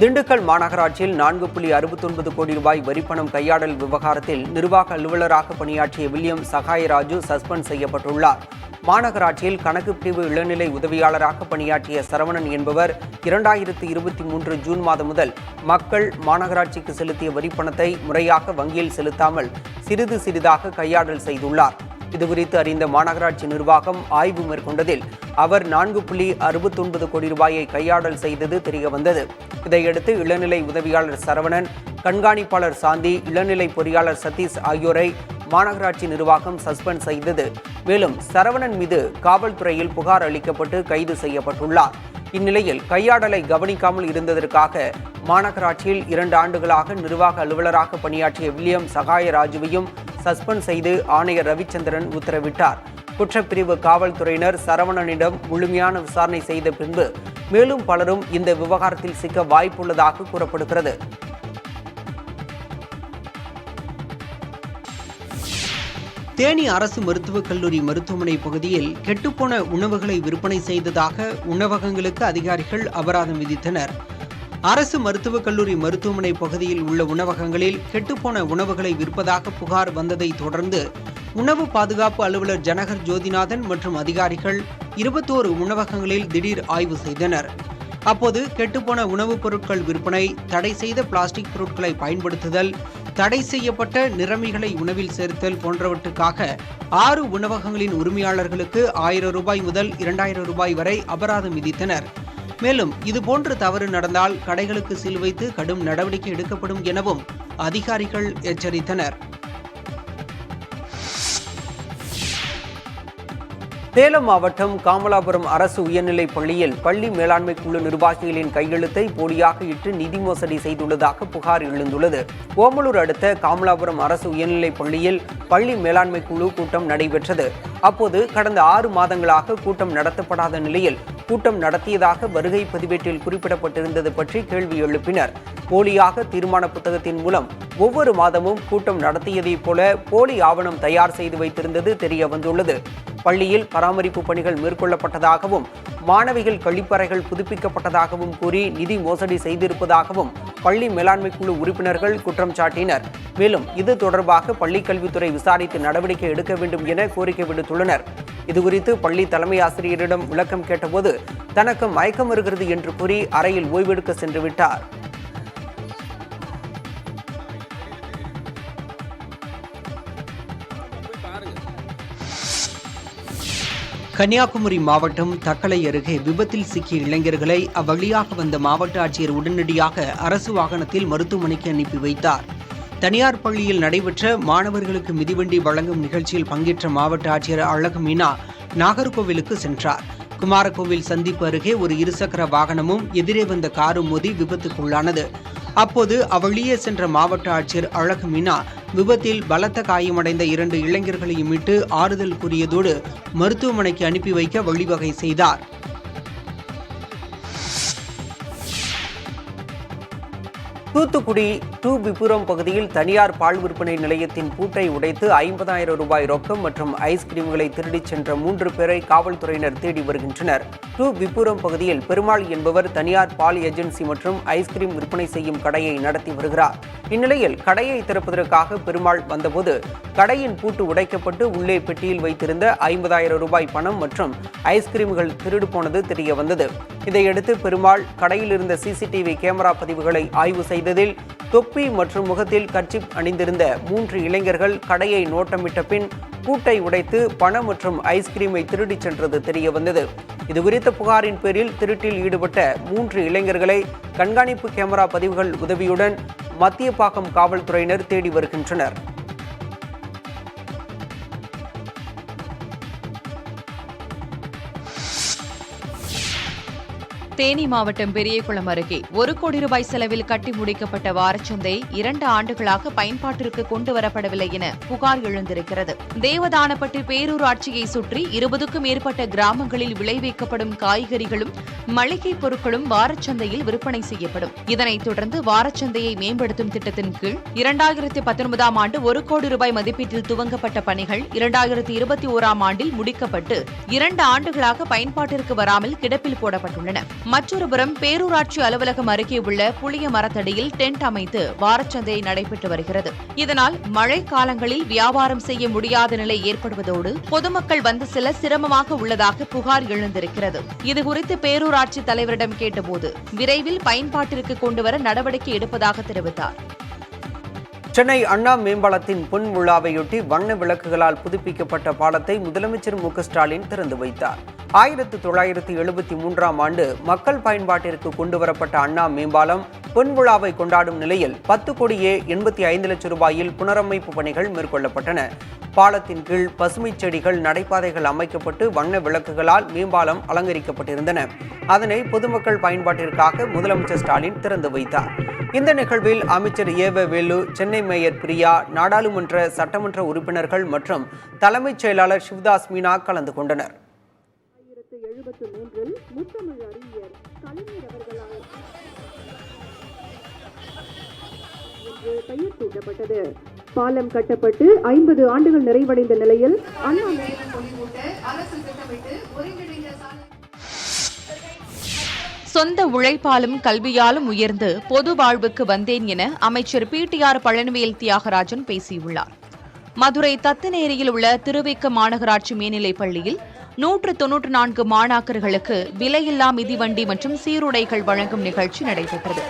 Speaker 1: திண்டுக்கல் மாநகராட்சியில் 4.69 கோடி ரூபாய் வரிப்பணம் கையாடல் விவகாரத்தில் நிர்வாக அலுவலராக பணியாற்றிய வில்லியம் சகாயராஜு சஸ்பெண்ட் செய்யப்பட்டுள்ளார். மாநகராட்சியில் கணக்கு பிரிவு இளநிலை உதவியாளராக பணியாற்றிய சரவணன் என்பவர் 2023 ஜூன் மாதம் முதல் மக்கள் மாநகராட்சிக்கு செலுத்திய வரிப்பணத்தை முறையாக வங்கியில் செலுத்தாமல் சிறிது சிறிதாக கையாடல் செய்துள்ளார். இதுகுறித்து அறிந்த மாநகராட்சி நிர்வாகம் ஆய்வு மேற்கொண்டதில் அவர் 4.69 கோடி ரூபாயை கையாடல் செய்தது தெரியவந்தது. இதையடுத்து இளநிலை உதவியாளர் சரவணன், கண்காணிப்பாளர் சாந்தி, இளநிலை பொறியாளர் சதீஷ் ஆகியோரை மாநகராட்சி நிர்வாகம் சஸ்பெண்ட் செய்தது. மேலும் சரவணன் மீது காவல்துறையில் புகார் அளிக்கப்பட்டு கைது செய்யப்பட்டுள்ளார். இந்நிலையில் கையாடலை கவனிக்காமல் இருந்ததற்காக மாநகராட்சியில் 2 ஆண்டுகளாக நிர்வாக அலுவலராக பணியாற்றிய வில்லியம் சகாயராஜுவையும் சஸ்பெண்ட் செய்து ஆணையர் ரவிச்சந்திரன் உத்தரவிட்டார். குற்றப்பிரிவு காவல்துறையினர் சரவணனிடம் முழுமையான விசாரணை செய்த பின்பு மேலும் பலரும் இந்த விவகாரத்தில் சிக்க வாய்ப்புள்ளதாக கூறப்படுகிறது. தேனி அரசு மருத்துவக் கல்லூரி மருத்துவமனை பகுதியில் கெட்டுப்போன உணவுகளை விற்பனை செய்ததாக உணவகங்களுக்கு அதிகாரிகள் அபராதம் விதித்தனர். அரசு மருத்துவக் கல்லூரி மருத்துவமனை பகுதியில் உள்ள உணவகங்களில் கெட்டுப்போன உணவுகளை விற்பதாக புகார் வந்ததை தொடர்ந்து உணவு பாதுகாப்பு அலுவலர் ஜனகர் ஜோதிநாதன் மற்றும் அதிகாரிகள் 21 உணவகங்களில் திடீர் ஆய்வு செய்தனர். அப்போது கெட்டுப்போன உணவுப் பொருட்கள் விற்பனை, தடை செய்த பிளாஸ்டிக் பொருட்களை பயன்படுத்துதல், தடை செய்யப்பட்ட நிறமிகளை உணவில் சேர்த்தல் போன்றவற்றுக்காக 6 உணவகங்களின் உரிமையாளர்களுக்கு 1000 ரூபாய் முதல் 2000 ரூபாய் வரை அபராதம் விதித்தனர். மேலும் இதுபோன்று தவறு நடந்தால் கடைகளுக்கு சீல் வைத்து கடும் நடவடிக்கை எடுக்கப்படும் எனவும் அதிகாரிகள் எச்சரித்தனர். சேலம் மாவட்டம் காமலாபுரம் அரசு உயர்நிலைப் பள்ளியில் பள்ளி மேலாண்மை குழு நிர்வாகிகளின் கையெழுத்தை போலியாக இட்டு நிதி மோசடி செய்துள்ளதாக புகார் எழுந்துள்ளது. ஓமலூர் அடுத்த காமலாபுரம் அரசு உயர்நிலைப் பள்ளியில் பள்ளி மேலாண்மை குழு கூட்டம் நடைபெற்றது. அப்போது கடந்த 6 மாதங்களாக கூட்டம் நடத்தப்படாத நிலையில் கூட்டம் நடத்தியதாக வருகை பதிவேட்டில் குறிப்பிடப்பட்டிருந்தது பற்றி கேள்வி எழுப்பினர். போலியாக தீர்மான புத்தகத்தின் மூலம் ஒவ்வொரு மாதமும் கூட்டம் நடத்தியதைப் போல போலி ஆவணம் தயார் செய்து வைத்திருந்தது தெரிய வந்துள்ளது. பள்ளியில் பராமரிப்பு பணிகள் மேற்கொள்ளப்பட்டதாகவும் மாணவிகள் கழிப்பறைகள் புதுப்பிக்கப்பட்டதாகவும் கூறி நிதி மோசடி செய்திருப்பதாகவும் பள்ளி மேலாண்மை குழு உறுப்பினர்கள் குற்றம் சாட்டினர். மேலும் இது தொடர்பாக பள்ளிக் கல்வித்துறை விசாரித்து நடவடிக்கை எடுக்க வேண்டும் என கோரிக்கை விடுத்துள்ளனர். இதுகுறித்து பள்ளி தலைமை ஆசிரியரிடம் விளக்கம் கேட்டபோது தனக்கு மயக்கம் வருகிறது என்று கூறி அறையில் ஓய்வெடுக்க சென்று விட்டார். கன்னியாகுமரி மாவட்டம் தக்கலை அருகே விபத்தில் சிக்கிய இளைஞர்களை அவ்வழியாக வந்த மாவட்ட ஆட்சியர் உடனடியாக அரசு வாகனத்தில் மருத்துவமனைக்கு அனுப்பி வைத்தார். தனியார் பள்ளியில் நடைபெற்ற மாணவர்களுக்கு மிதிவண்டி வழங்கும் நிகழ்ச்சியில் பங்கேற்ற மாவட்ட ஆட்சியர் அழகு மீனா நாகர்கோவிலுக்கு சென்றார். குமாரகோவில் சந்திப்பு அருகே ஒரு இருசக்கர வாகனமும் எதிரே வந்த காரும் மோதி விபத்துக்குள்ளானது. அப்போது அவ்வழியே சென்ற மாவட்ட ஆட்சியர் அழகு மீனா விபத்தில் பலத்த காயமடைந்த 2 இளைஞர்களையும் மீட்டு ஆறுதல் கூறியதோடு மருத்துவமனைக்கு அனுப்பி வைக்க வழிவகை செய்தார். தூத்துக்குடி விபுரம் பகுதியில் தனியார் பால் விற்பனை நிலையத்தின் பூட்டை உடைத்து 50,000 ரூபாய் ரொக்கம் மற்றும் ஐஸ்கிரீம்களை திருடிச் சென்ற 3 பேரை காவல்துறையினர் தேடி வருகின்றனர். விபுரம் பகுதியில் பெருமாள் என்பவர் தனியார் பால் ஏஜென்சி மற்றும் ஐஸ்கிரீம் விற்பனை செய்யும் கடையை நடத்தி வருகிறார். இந்நிலையில் கடையை திறப்பதற்காக பெருமாள் வந்தபோது கடையின் பூட்டு உடைக்கப்பட்டு உள்ளே பெட்டியில் வைத்திருந்த 50,000 ரூபாய் பணம் மற்றும் ஐஸ்கிரீம்கள் திருடு போனது தெரிய வந்தது. இதையடுத்து பெருமாள் கடையில் இருந்த சிசிடிவி கேமரா பதிவுகளை ஆய்வு செய்ததில் தொப்பி மற்றும் முகத்தில் கர்ச்சிப் அணிந்திருந்த 3 இளைஞர்கள் கடையை நோட்டமிட்ட பின் பூட்டை உடைத்து பணம் மற்றும் ஐஸ்கிரீமை திருடிச் சென்றது தெரியவந்தது. இதுகுறித்த புகாரின் பேரில் திருட்டில் ஈடுபட்ட 3 இளைஞர்களை கண்காணிப்பு கேமரா பதிவுகள் உதவியுடன் மத்தியப்பாக்கம் காவல்துறையினர் தேடி வருகின்றனர்.
Speaker 2: தேனி மாவட்டம் பெரியகுளம் அருகே 1 கோடி ரூபாய் செலவில் கட்டி முடிக்கப்பட்ட வாரச்சந்தை 2 ஆண்டுகளாக பயன்பாட்டிற்கு கொண்டுவரப்படவில்லை என புகார் எழுந்திருக்கிறது. தேவதானப்பட்டி பேரூராட்சியை சுற்றி 20க்கும் மேற்பட்ட கிராமங்களில் விளைவிக்கப்படும் காய்கறிகளும் மளிகை பொருட்களும் வாரச்சந்தையில் விற்பனை செய்யப்படும். இதனைத் தொடர்ந்து வாரச்சந்தையை மேம்படுத்தும் திட்டத்தின் கீழ் 2019ஆம் ஆண்டு 1 கோடி ரூபாய் மதிப்பீட்டில் துவங்கப்பட்ட பணிகள் 2021ஆம் ஆண்டில் முடிக்கப்பட்டு 2 ஆண்டுகளாக பயன்பாட்டிற்கு வராமல் கிடப்பில் போடப்பட்டுள்ளன. மற்றொருபுறம் பேரூராட்சி அலுவலகம் அருகே உள்ள புளிய மரத்தடியில் டென்ட் அமைத்து வாரச்சந்தை நடைபெற்று வருகிறது. இதனால் மழை காலங்களில் வியாபாரம் செய்ய முடியாத நிலை ஏற்படுவதோடு பொதுமக்கள் வந்து செல்ல சிரமமாக உள்ளதாக புகார் எழுந்திருக்கிறது. இதுகுறித்து பேரூராட்சி தலைவரிடம் கேட்டபோது விரைவில் பயன்பாட்டிற்கு கொண்டுவர நடவடிக்கை எடுப்பதாக தெரிவித்தார்.
Speaker 1: சென்னை அண்ணா மேம்பாலத்தின் பொன் விழாவையொட்டி வண்ண விளக்குகளால் புதுப்பிக்கப்பட்ட பாலத்தை முதலமைச்சர் மு.க.ஸ்டாலின் திறந்து வைத்தார். 1973ஆம் ஆண்டு மக்கள் பயன்பாட்டிற்கு கொண்டுவரப்பட்ட அண்ணா மேம்பாலம் பொன் விழாவை கொண்டாடும் நிலையில் 10 கோடியே 85 லட்சம் ரூபாயில் புனரமைப்பு பணிகள் மேற்கொள்ளப்பட்டன. பாலத்தின் கீழ் பசுமை செடிகள், நடைபாதைகள் அமைக்கப்பட்டு வண்ண விளக்குகளால் மேம்பாலம் அலங்கரிக்கப்பட்டிருந்தன. அதனை பொதுமக்கள் பயன்பாட்டிற்காக முதலமைச்சர் ஸ்டாலின் திறந்து வைத்தார். இந்த நிகழ்வில் அமைச்சர் ஏவ வேலு, சென்னை மேயர் பிரியா, நாடாளுமன்ற சட்டமன்ற உறுப்பினர்கள் மற்றும் தலைமைச் செயலாளர் சிவதாஸ் மீனா கலந்து கொண்டனர்.
Speaker 5: 1973 முத்தமிழ் அறிஞர் கலைஞர் அவர்களால் பெயர் சூட்டப்பட்டது. பாலம் கட்டப்பட்டு 50 ஆண்டுகள் நிறைவடைந்த நிலையில் அண்ணா
Speaker 2: சொந்த உழைப்பாலும் கல்வியாலும் உயர்ந்து பொது வாழ்வுக்கு வந்தேன் என அமைச்சர் PTR பழனிவேல் தியாகராஜன் பேசியுள்ளார். மதுரை தத்தநேரியில் உள்ள திருவிக்க மாநகராட்சி மேல்நிலைப் பள்ளியில் 194 மாணாக்கர்களுக்கு விலையில்லா மிதிவண்டி மற்றும் சீருடைகள் வழங்கும் நிகழ்ச்சி நடைபெற்றது.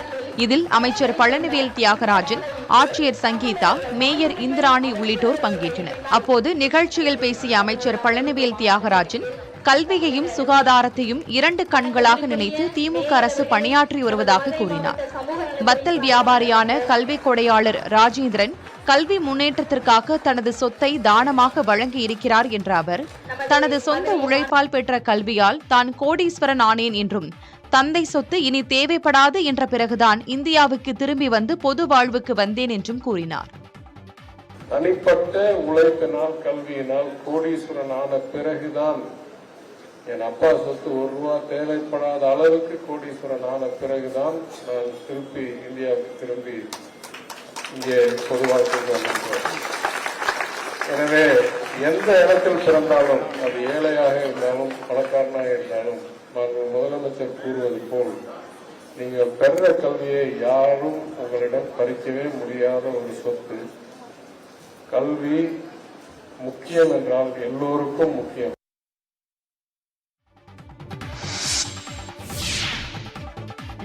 Speaker 2: இதில் அமைச்சர் பழனிவேல் தியாகராஜன், ஆட்சியர் சங்கீதா, மேயர் இந்திராணி உள்ளிட்டோர் பங்கேற்றனர். அப்போது நிகழ்ச்சியில் பேசிய அமைச்சர் பழனிவேல் தியாகராஜன், கல்வியையும் சுகாதாரத்தையும் 2 கண்களாக நினைத்து திமுக அரசு பணியாற்றி வருவதாக கூறினார். பத்தல் வியாபாரியான கல்வி கொடையாளர் ராஜேந்திரன் கல்வி முன்னேற்றத்திற்காக தனது சொத்தை தானமாக வழங்கி இருக்கிறார் என்ற அவர், தனது சொந்த உழைப்பால் பெற்ற கல்வியால் தான் கோடீஸ்வரன் ஆனேன் என்றும், தந்தை சொத்து இனி தேவைப்படாது என்ற பிறகுதான் இந்தியாவுக்கு திரும்பி வந்து பொது வாழ்வுக்கு வந்தேன் என்றும் கூறினார்.
Speaker 6: தனிப்பட்ட உழைப்பினால் கல்வியினால் கோடீஸ்வரன் ஆன பிறகுதான், என் அப்பா சொத்து 1 ரூபா தேவைப்படாத அளவுக்கு கோடீஸ்வரன் ஆன பிறகுதான் நான் திருப்பி இந்தியாவுக்கு திரும்பி இங்கே பொது வாழ்க்கைக்கு வந்திருக்கிறேன். எனவே எந்த இடத்தில் பிறந்தாலும், அது ஏழையாக இருந்தாலும் பணக்காரனாக இருந்தாலும், நாங்கள் முதலமைச்சர் கூறுவது போல் நீங்கள் பெற்ற கல்வியை யாரும் உங்களிடம் பறிக்கவே முடியாத ஒரு சொத்து. கல்வி முக்கியம் என்றால் எல்லோருக்கும் முக்கியம்.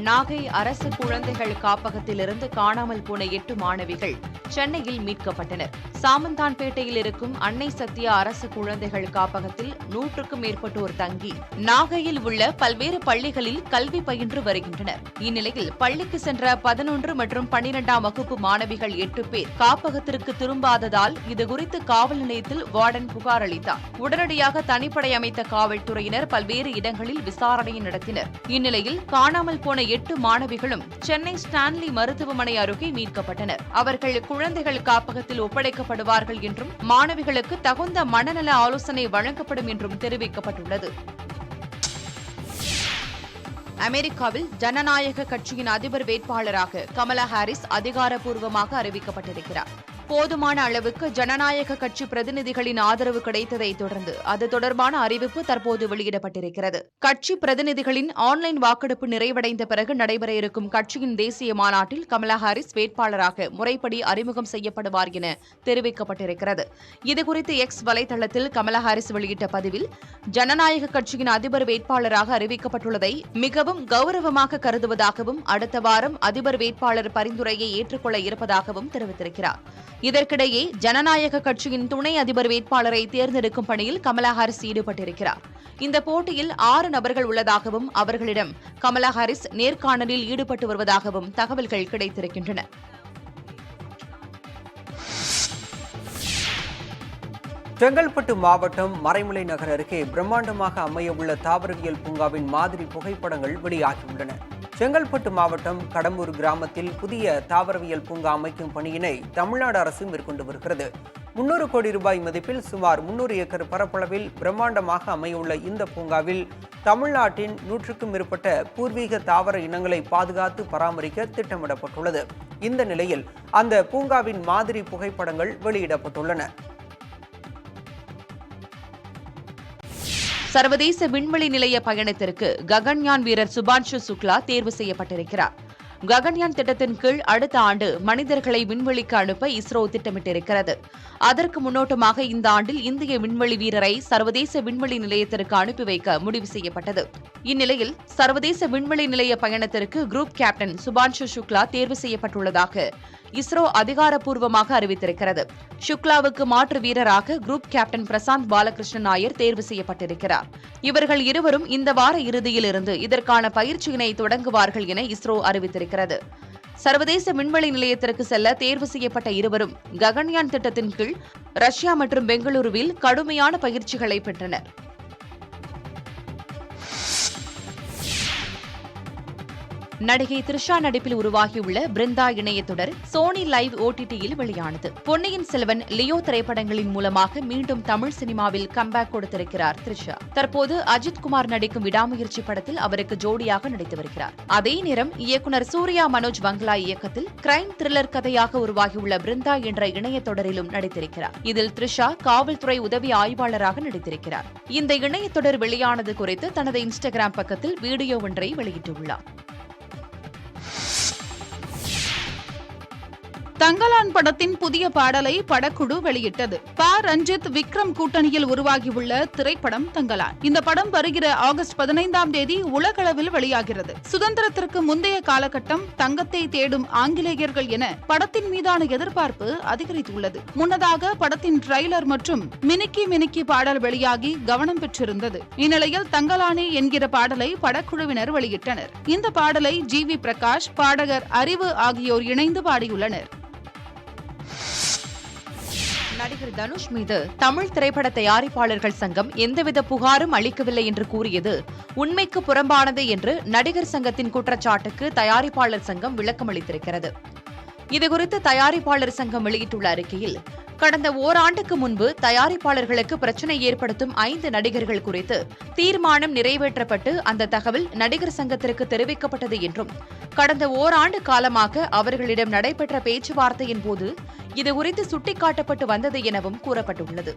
Speaker 2: நாகை அரசு குழந்தைகள் காப்பகத்திலிருந்து காணாமல் போன 8 மாணவிகள் சென்னையில் மீட்கப்பட்டனர். சாமந்தான்பேட்டையில் இருக்கும் அன்னை சத்யா அரசு குழந்தைகள் காப்பகத்தில் 100க்கும் மேற்பட்டோர் தங்கி நாகையில் உள்ள பல்வேறு பள்ளிகளில் கல்வி பயின்று வருகின்றனர். இந்நிலையில் பள்ளிக்கு சென்ற 11 மற்றும் 12ஆம் வகுப்பு மாணவிகள் 8 பேர் காப்பகத்திற்கு திரும்பாததால் இதுகுறித்து காவல் நிலையத்தில் வார்டன் புகார் அளித்தார். உடனடியாக தனிப்படை அமைத்த காவல்துறையினர் பல்வேறு இடங்களில் விசாரணை நடத்தினர். இந்நிலையில் காணாமல் போன 8 மாணவிகளும் சென்னை ஸ்டான்லி மருத்துவமனை அருகே மீட்கப்பட்டனர். அவர்கள் குழந்தைகள் காப்பகத்தில் ஒப்படைக்கப்படுவார்கள் என்றும் மாணவிகளுக்கு தகுந்த மனநல ஆலோசனை வழங்கப்படும் என்றும் தெரிவிக்கப்பட்டுள்ளது. அமெரிக்காவில் ஜனநாயக கட்சியின் அதிபர் வேட்பாளராக கமலா ஹாரிஸ் அதிகாரப்பூர்வமாக அறிவிக்கப்பட்டிருக்கிறார். போதுமான அளவுக்கு ஜனநாயக கட்சி பிரதிநிதிகளின் ஆதரவு கிடைத்ததை தொடர்ந்து அது தொடர்பான அறிவிப்பு தற்போது வெளியிடப்பட்டிருக்கிறது. கட்சி பிரதிநிதிகளின் ஆன்லைன் வாக்கெடுப்பு நிறைவடைந்த பிறகு நடைபெற இருக்கும் கட்சியின் தேசிய மாநாட்டில் கமலா ஹாரிஸ் வேட்பாளராக முறைப்படி அறிமுகம் செய்யப்படுவார் என தெரிவிக்கப்பட்டிருக்கிறது. இதுகுறித்து எக்ஸ் வலைதளத்தில் கமலா ஹாரிஸ் வெளியிட்ட பதிவில், ஜனநாயக கட்சியின் அதிபர் வேட்பாளராக அறிவிக்கப்பட்டுள்ளதை மிகவும் கௌரவமாக கருதுவதாகவும் அடுத்த வாரம் அதிபர் வேட்பாளர் பரிந்துரையை ஏற்றுக்கொள்ள இருப்பதாகவும் தெரிவித்திருக்கிறார். இதற்கிடையே ஜனநாயக கட்சியின் துணை அதிபர் வேட்பாளரை தேர்ந்தெடுக்கும் பணியில் கமலா ஹாரிஸ் ஈடுபட்டிருக்கிறார். இந்த போட்டியில் 6 நபர்கள் உள்ளதாகவும் அவர்களிடம் கமலா ஹாரிஸ் நேர்காணலில் ஈடுபட்டு வருவதாகவும் தகவல்கள் கிடைத்திருக்கின்றன.
Speaker 1: செங்கல்பட்டு மாவட்டம் மறைமலை நகர் அருகே பிரம்மாண்டமாக அமையவுள்ள தாவரவியல் பூங்காவின் மாதிரி புகைப்படங்கள் வெளியாகியுள்ளன. செங்கல்பட்டு மாவட்டம் கடம்பூர் கிராமத்தில் புதிய தாவரவியல் பூங்கா அமைக்கும் பணியினை தமிழ்நாடு அரசு மேற்கொண்டு வருகிறது. 300 கோடி ரூபாய் மதிப்பில் சுமார் 300 ஏக்கர் பரப்பளவில் பிரம்மாண்டமாக அமையவுள்ள இந்த பூங்காவில் தமிழ்நாட்டின் 100க்கும் மேற்பட்ட பூர்வீக தாவர இனங்களை பாதுகாத்து பராமரிக்க திட்டமிடப்பட்டுள்ளது. இந்த நிலையில் அந்த பூங்காவின் மாதிரி புகைப்படங்கள் வெளியிடப்பட்டுள்ளன.
Speaker 2: சர்வதேச விண்வெளி நிலைய பயணத்திற்கு ககன்யான் வீரர் சுபான்ஷு சுக்லா தேர்வு செய்யப்பட்டிருக்கிறார். ககன்யான் திட்டத்தின் கீழ் அடுத்த ஆண்டு மனிதர்களை விண்வெளிக்கு அனுப்ப இஸ்ரோ திட்டமிட்டிருக்கிறது. அதற்கு முன்னோட்டமாக இந்த ஆண்டில் இந்திய விண்வெளி வீரரை சர்வதேச விண்வெளி நிலையத்திற்கு அனுப்பி வைக்க முடிவு செய்யப்பட்டது. இந்நிலையில் சர்வதேச விண்வெளி நிலைய பயணத்திற்கு குரூப் கேப்டன் சுபான்ஷு சுக்லா தேர்வு செய்யப்பட்டுள்ளதாக இஸ்ரோ அதிகாரப்பூர்வமாக அறிவித்திருக்கிறது. சுக்லாவுக்கு மாற்று வீரராக குரூப் கேப்டன் பிரசாந்த் பாலகிருஷ்ணன் நாயர் தேர்வு செய்யப்பட்டிருக்கிறார். இவர்கள் இருவரும் இந்த வார இறுதியில் இருந்து இதற்கான பயிற்சியினை தொடங்குவார்கள் என இஸ்ரோ அறிவித்திருக்கிறது. சர்வதேச விண்வெளி நிலையத்திற்கு செல்ல தேர்வு செய்யப்பட்ட இருவரும் ககன்யான் திட்டத்தின் கீழ் ரஷ்யா மற்றும் பெங்களூருவில் கடுமையான பயிற்சிகளை பெற்றனர். நடிகை த்ரிஷா நடிப்பில் உருவாகியுள்ள பிருந்தா இணையத்தொடர் சோனி லைவ் OTT-யில் வெளியானது. பொன்னியின் செல்வன், லியோ திரைப்படங்களின் மூலமாக மீண்டும் தமிழ் சினிமாவில் கம்பேக் கொடுத்திருக்கிறார் த்ரிஷா. தற்போது அஜித் குமார் நடிக்கும் விடாமுயற்சி படத்தில் அவருக்கு ஜோடியாக நடித்து வருகிறார். அதே நேரம் இயக்குநர் சூர்யா மனோஜ் பங்களா இயக்கத்தில் கிரைம் த்ரில்லர் கதையாக உருவாகியுள்ள பிருந்தா என்ற இணையத்தொடரிலும் நடித்திருக்கிறார். இதில் த்ரிஷா காவல்துறை உதவி ஆய்வாளராக நடித்திருக்கிறார். இந்த இணையத்தொடர் வெளியானது குறித்து தனது இன்ஸ்டாகிராம் பக்கத்தில் வீடியோ ஒன்றை வெளியிட்டுள்ளார்.
Speaker 7: தங்கலான் படத்தின் புதிய பாடலை படக்குழு வெளியிட்டது. ரஞ்சித் விக்ரம் கூட்டணியில் உருவாகியுள்ள திரைப்படம் தங்கலான். இந்த படம் வருகிற ஆகஸ்ட் 15ஆம் தேதி உலகளவில் வெளியாகிறது. சுதந்திரத்திற்கு முந்தைய காலகட்டம், தங்கத்தை தேடும் ஆங்கிலேயர்கள் என படத்தின் மீதான எதிர்பார்ப்பு அதிகரித்துள்ளது. முன்னதாக படத்தின் ட்ரைலர் மற்றும் மினிக்கி மினிக்கி பாடல் வெளியாகி கவனம் பெற்றிருந்தது. இந்நிலையில் தங்கலானே என்கிற பாடலை படக்குழுவினர் வெளியிட்டனர். இந்த பாடலை GV பிரகாஷ், பாடகர் அறிவு ஆகியோர் இணைந்து பாடியுள்ளனர்.
Speaker 2: நடிகர் தனுஷ் மீது தமிழ் திரைப்பட தயாரிப்பாளர்கள் சங்கம் எந்தவித புகாரும் அளிக்கவில்லை என்று கூறியது உண்மைக்கு புறம்பானது என்று நடிகர் சங்கத்தின் குற்றச்சாட்டுக்கு தயாரிப்பாளர் சங்கம் விளக்கமளித்திருக்கிறது. இதுகுறித்து தயாரிப்பாளர் சங்கம் வெளியிட்டுள்ள அறிக்கையில், கடந்த ஓராண்டுக்கு முன்பு தயாரிப்பாளர்களுக்கு பிரச்சினை ஏற்படுத்தும் 5 நடிகர்கள் குறித்து தீர்மானம் நிறைவேற்றப்பட்டு அந்த தகவல் நடிகர் சங்கத்திற்கு தெரிவிக்கப்பட்டது என்றும், கடந்த ஓராண்டு காலமாக அவர்களிடம் நடைபெற்ற பேச்சுவார்த்தையின் போது இதுகுறித்து சுட்டிக்காட்டப்பட்டு வந்தது எனவும் கூறப்பட்டுள்ளது.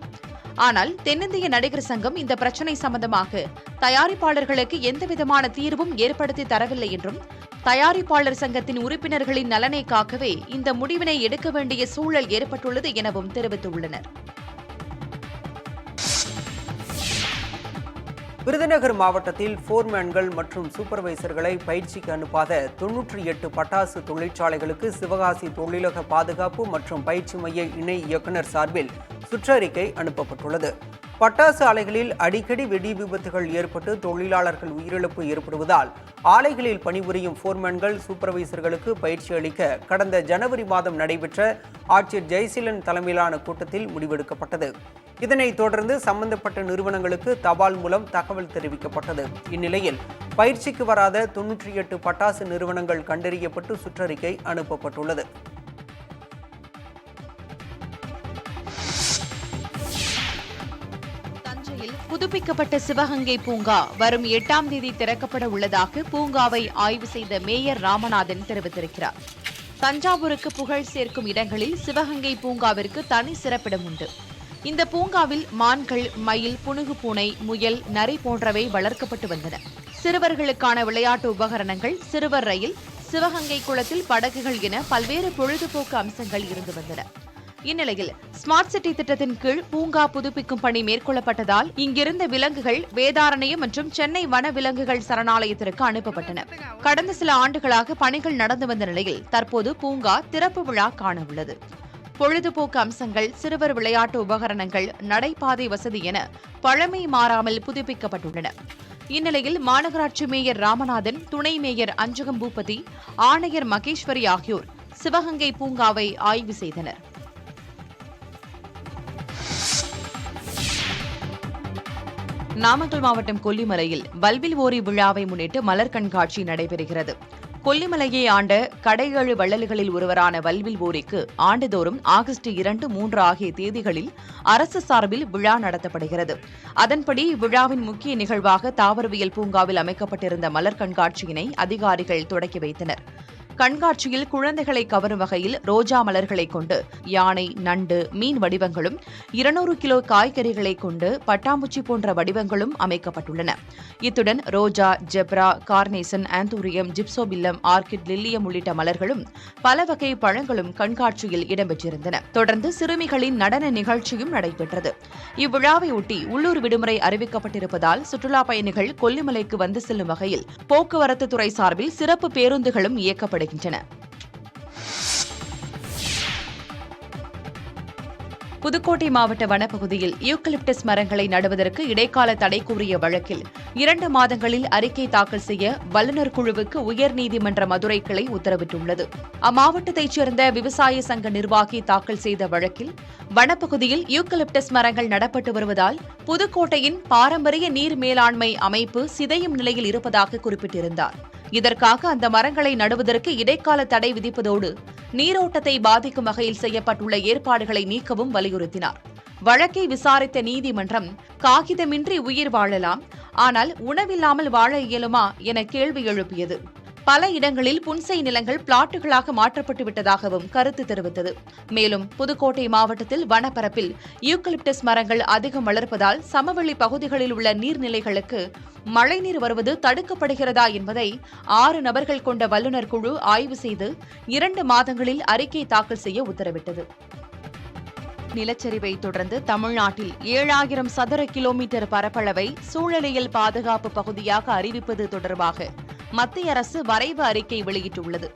Speaker 2: ஆனால் தென்னிந்திய நடிகர் சங்கம் இந்த பிரச்சினை சம்பந்தமாக தயாரிப்பாளர்களுக்கு எந்தவிதமான தீர்வும் ஏற்படுத்தி தரவில்லை என்றும், தயாரிப்பாளர் சங்கத்தின் உறுப்பினர்களின் நலனை காக்கவே இந்த முடிவினை எடுக்க வேண்டிய சூழல் ஏற்பட்டுள்ளது எனவும் தெரிவித்துள்ளனர்.
Speaker 1: விருதுநகர் மாவட்டத்தில் போர்மேன்கள் மற்றும் சூப்பர்வைசர்களை பயிற்சிக்கு அனுப்பாத 98 பட்டாசு தொழிற்சாலைகளுக்கு சிவகாசி தொழிலக பாதுகாப்பு மற்றும் பயிற்சி மைய இணை இயக்குநர் சார்பில் சுற்றறிக்கை அனுப்பப்பட்டுள்ளது. பட்டாசு ஆலைகளில் அடிக்கடி வெடி விபத்துகள் ஏற்பட்டு தொழிலாளர்கள் உயிரிழப்பு ஏற்படுவதால் ஆலைகளில் பணிபுரியும் போர்மேன்கள், சூப்பர்வைசர்களுக்கு பயிற்சி அளிக்க கடந்த ஜனவரி மாதம் நடைபெற்ற ஆட்சியர் ஜெயசீலன் தலைமையிலான கூட்டத்தில் முடிவெடுக்கப்பட்டது. இதனைத் தொடர்ந்து சம்பந்தப்பட்ட நிறுவனங்களுக்கு தபால் மூலம் தகவல் தெரிவிக்கப்பட்டது. இந்நிலையில் பயிற்சிக்கு வராத 98 பட்டாசு நிறுவனங்கள் கண்டறியப்பட்டு சுற்றறிக்கை அனுப்பப்பட்டுள்ளது.
Speaker 2: புதுப்பிக்கப்பட்ட சிவகங்கை பூங்கா வரும் 8ஆம் தேதி திறக்கப்பட உள்ளதாக பூங்காவை ஆய்வு செய்த மேயர் ராமநாதன் தெரிவித்திருக்கிறார். தஞ்சாவூருக்கு புகழ் சேர்க்கும் இடங்களில் சிவகங்கை பூங்காவிற்கு தனி சிறப்பிடம் உண்டு. இந்த பூங்காவில் மான்கள், மயில், புனுகு பூனை, முயல், நரி போன்றவை வளர்க்கப்பட்டு வந்தன. சிறுவர்களுக்கான விளையாட்டு உபகரணங்கள், சிறுவர் ரயில், சிவகங்கை குளத்தில் படகுகள் என பல்வேறு பொழுதுபோக்கு அம்சங்கள் இருந்து வந்தன. இந்நிலையில் ஸ்மார்ட் சிட்டி திட்டத்தின் கீழ் பூங்கா புதுப்பிக்கும் பணி மேற்கொள்ளப்பட்டதால் இங்கிருந்த விலங்குகள் வேதாரண்யம் மற்றும் சென்னை வன விலங்குகள் சரணாலயத்திற்கு அனுப்பப்பட்டன. கடந்த சில ஆண்டுகளாக பணிகள் நடந்து வந்த நிலையில் தற்போது பூங்கா திறப்பு விழா காண உள்ளது. பொழுதுபோக்கு அம்சங்கள், சிறுவர் விளையாட்டு உபகரணங்கள், நடைபாதை வசதி என பழமை மாறாமல் புதுப்பிக்கப்பட்டுள்ளன. இந்நிலையில் மாநகராட்சி மேயர் ராமநாதன், துணை மேயர் அஞ்சகம் பூபதி, ஆணையர் மகேஸ்வரி ஆகியோர் சிவகங்கை பூங்காவை ஆய்வு செய்தனர். நாமக்கல் மாவட்டம் கொல்லிமலையில் வல்வில் ஓரி விழாவை முன்னிட்டு மலர் கண்காட்சி நடைபெறுகிறது. கொல்லிமலையை ஆண்ட கடையேழு வள்ளல்களில் ஒருவரான வல்வில் ஓரிக்கு ஆண்டுதோறும் ஆகஸ்ட் 2, 3 ஆகிய தேதிகளில் அரசு சார்பில் விழா நடத்தப்படுகிறது. அதன்படி இவ்விழாவின் முக்கிய நிகழ்வாக தாவரவியல் பூங்காவில் அமைக்கப்பட்டிருந்த மலர் கண்காட்சியினை அதிகாரிகள் தொடக்கி வைத்தனர். கண்காட்சியில் குழந்தைகளை கவரும் வகையில் ரோஜா மலர்களை கொண்டு யானை, நண்டு, மீன் வடிவங்களும் 200 கிலோ காய்கறிகளை கொண்டு பட்டாம்பூச்சி போன்ற வடிவங்களும் அமைக்கப்பட்டுள்ளன. இத்துடன் ரோஜா, gerbera, carnation, anthurium, gypsophila, orchid, lilium உள்ளிட்ட மலர்களும் பல வகை பழங்களும் கண்காட்சியில் இடம்பெற்றிருந்தன. தொடர்ந்து சிறுமிகளின் நடன நிகழ்ச்சியும் நடைபெற்றது. இவ்விழாவையொட்டி உள்ளூர் விடுமுறை அறிவிக்கப்பட்டிருப்பதால் சுற்றுலா பயணிகள் கொல்லிமலைக்கு வந்து செல்லும் வகையில் போக்குவரத்து துறை சார்பில் சிறப்பு பேருந்துகளும் இயக்கப்படுகின்றன. புதுக்கோட்டை மாவட்ட வனப்பகுதியில் யூக்கலிப்டஸ் மரங்களை நடுவதற்கு இடைக்கால தடை கோரிய வழக்கில் 2 மாதங்களில் அறிக்கை தாக்கல் செய்ய வல்லுநர் குழுவுக்கு உயர்நீதிமன்ற மதுரை கிளை உத்தரவிட்டுள்ளது. அம்மாவட்டத்தைச் சேர்ந்த விவசாய சங்க நிர்வாகி தாக்கல் செய்த வழக்கில் வனப்பகுதியில் யூக்கலிப்டஸ் மரங்கள் நடப்பட்டு வருவதால் புதுக்கோட்டையின் பாரம்பரிய நீர் மேலாண்மை அமைப்பு சிதையும் நிலையில் இருப்பதாக குறிப்பிட்டிருந்தார். இதற்காக அந்த மரங்களை நடுவதற்கு இடைக்கால தடை விதிப்பதோடு நீரோட்டத்தை பாதிக்கும் வகையில் செய்யப்பட்டுள்ள ஏற்பாடுகளை நீக்கவும் வலியுறுத்தினார். வழக்கை விசாரித்த நீதிமன்றம் காகிதமின்றி உயிர் வாழலாம், ஆனால் உணவில்லாமல் வாழ இயலுமா என கேள்வி எழுப்பியது. பல இடங்களில் புன்சை நிலங்கள் பிளாட்டுகளாக மாற்றப்பட்டு விட்டதாகவும் கருத்து தெரிவித்தது. மேலும் புதுக்கோட்டை மாவட்டத்தில் வனப்பரப்பில் யூக்கலிப்டஸ் மரங்கள் அதிகம் வளர்ப்பதால் சமவெளி பகுதிகளில் உள்ள நீர்நிலைகளுக்கு மழைநீர் வருவது தடுக்கப்படுகிறதா என்பதை 6 நபர்கள் கொண்ட வல்லுநர் குழு ஆய்வு செய்து 2 மாதங்களில் அறிக்கை தாக்கல் செய்ய உத்தரவிட்டது. நிலச்சரிவை தொடர்ந்து தமிழ்நாட்டில் 7000 சதுர கிலோமீட்டர் பரப்பளவை சூழலியல் பாதுகாப்பு பகுதியாக அறிவிப்பது தொடர்பாக மத்திய அரசு வரைவு அறிக்கை வெளியிட்டுள்ளது.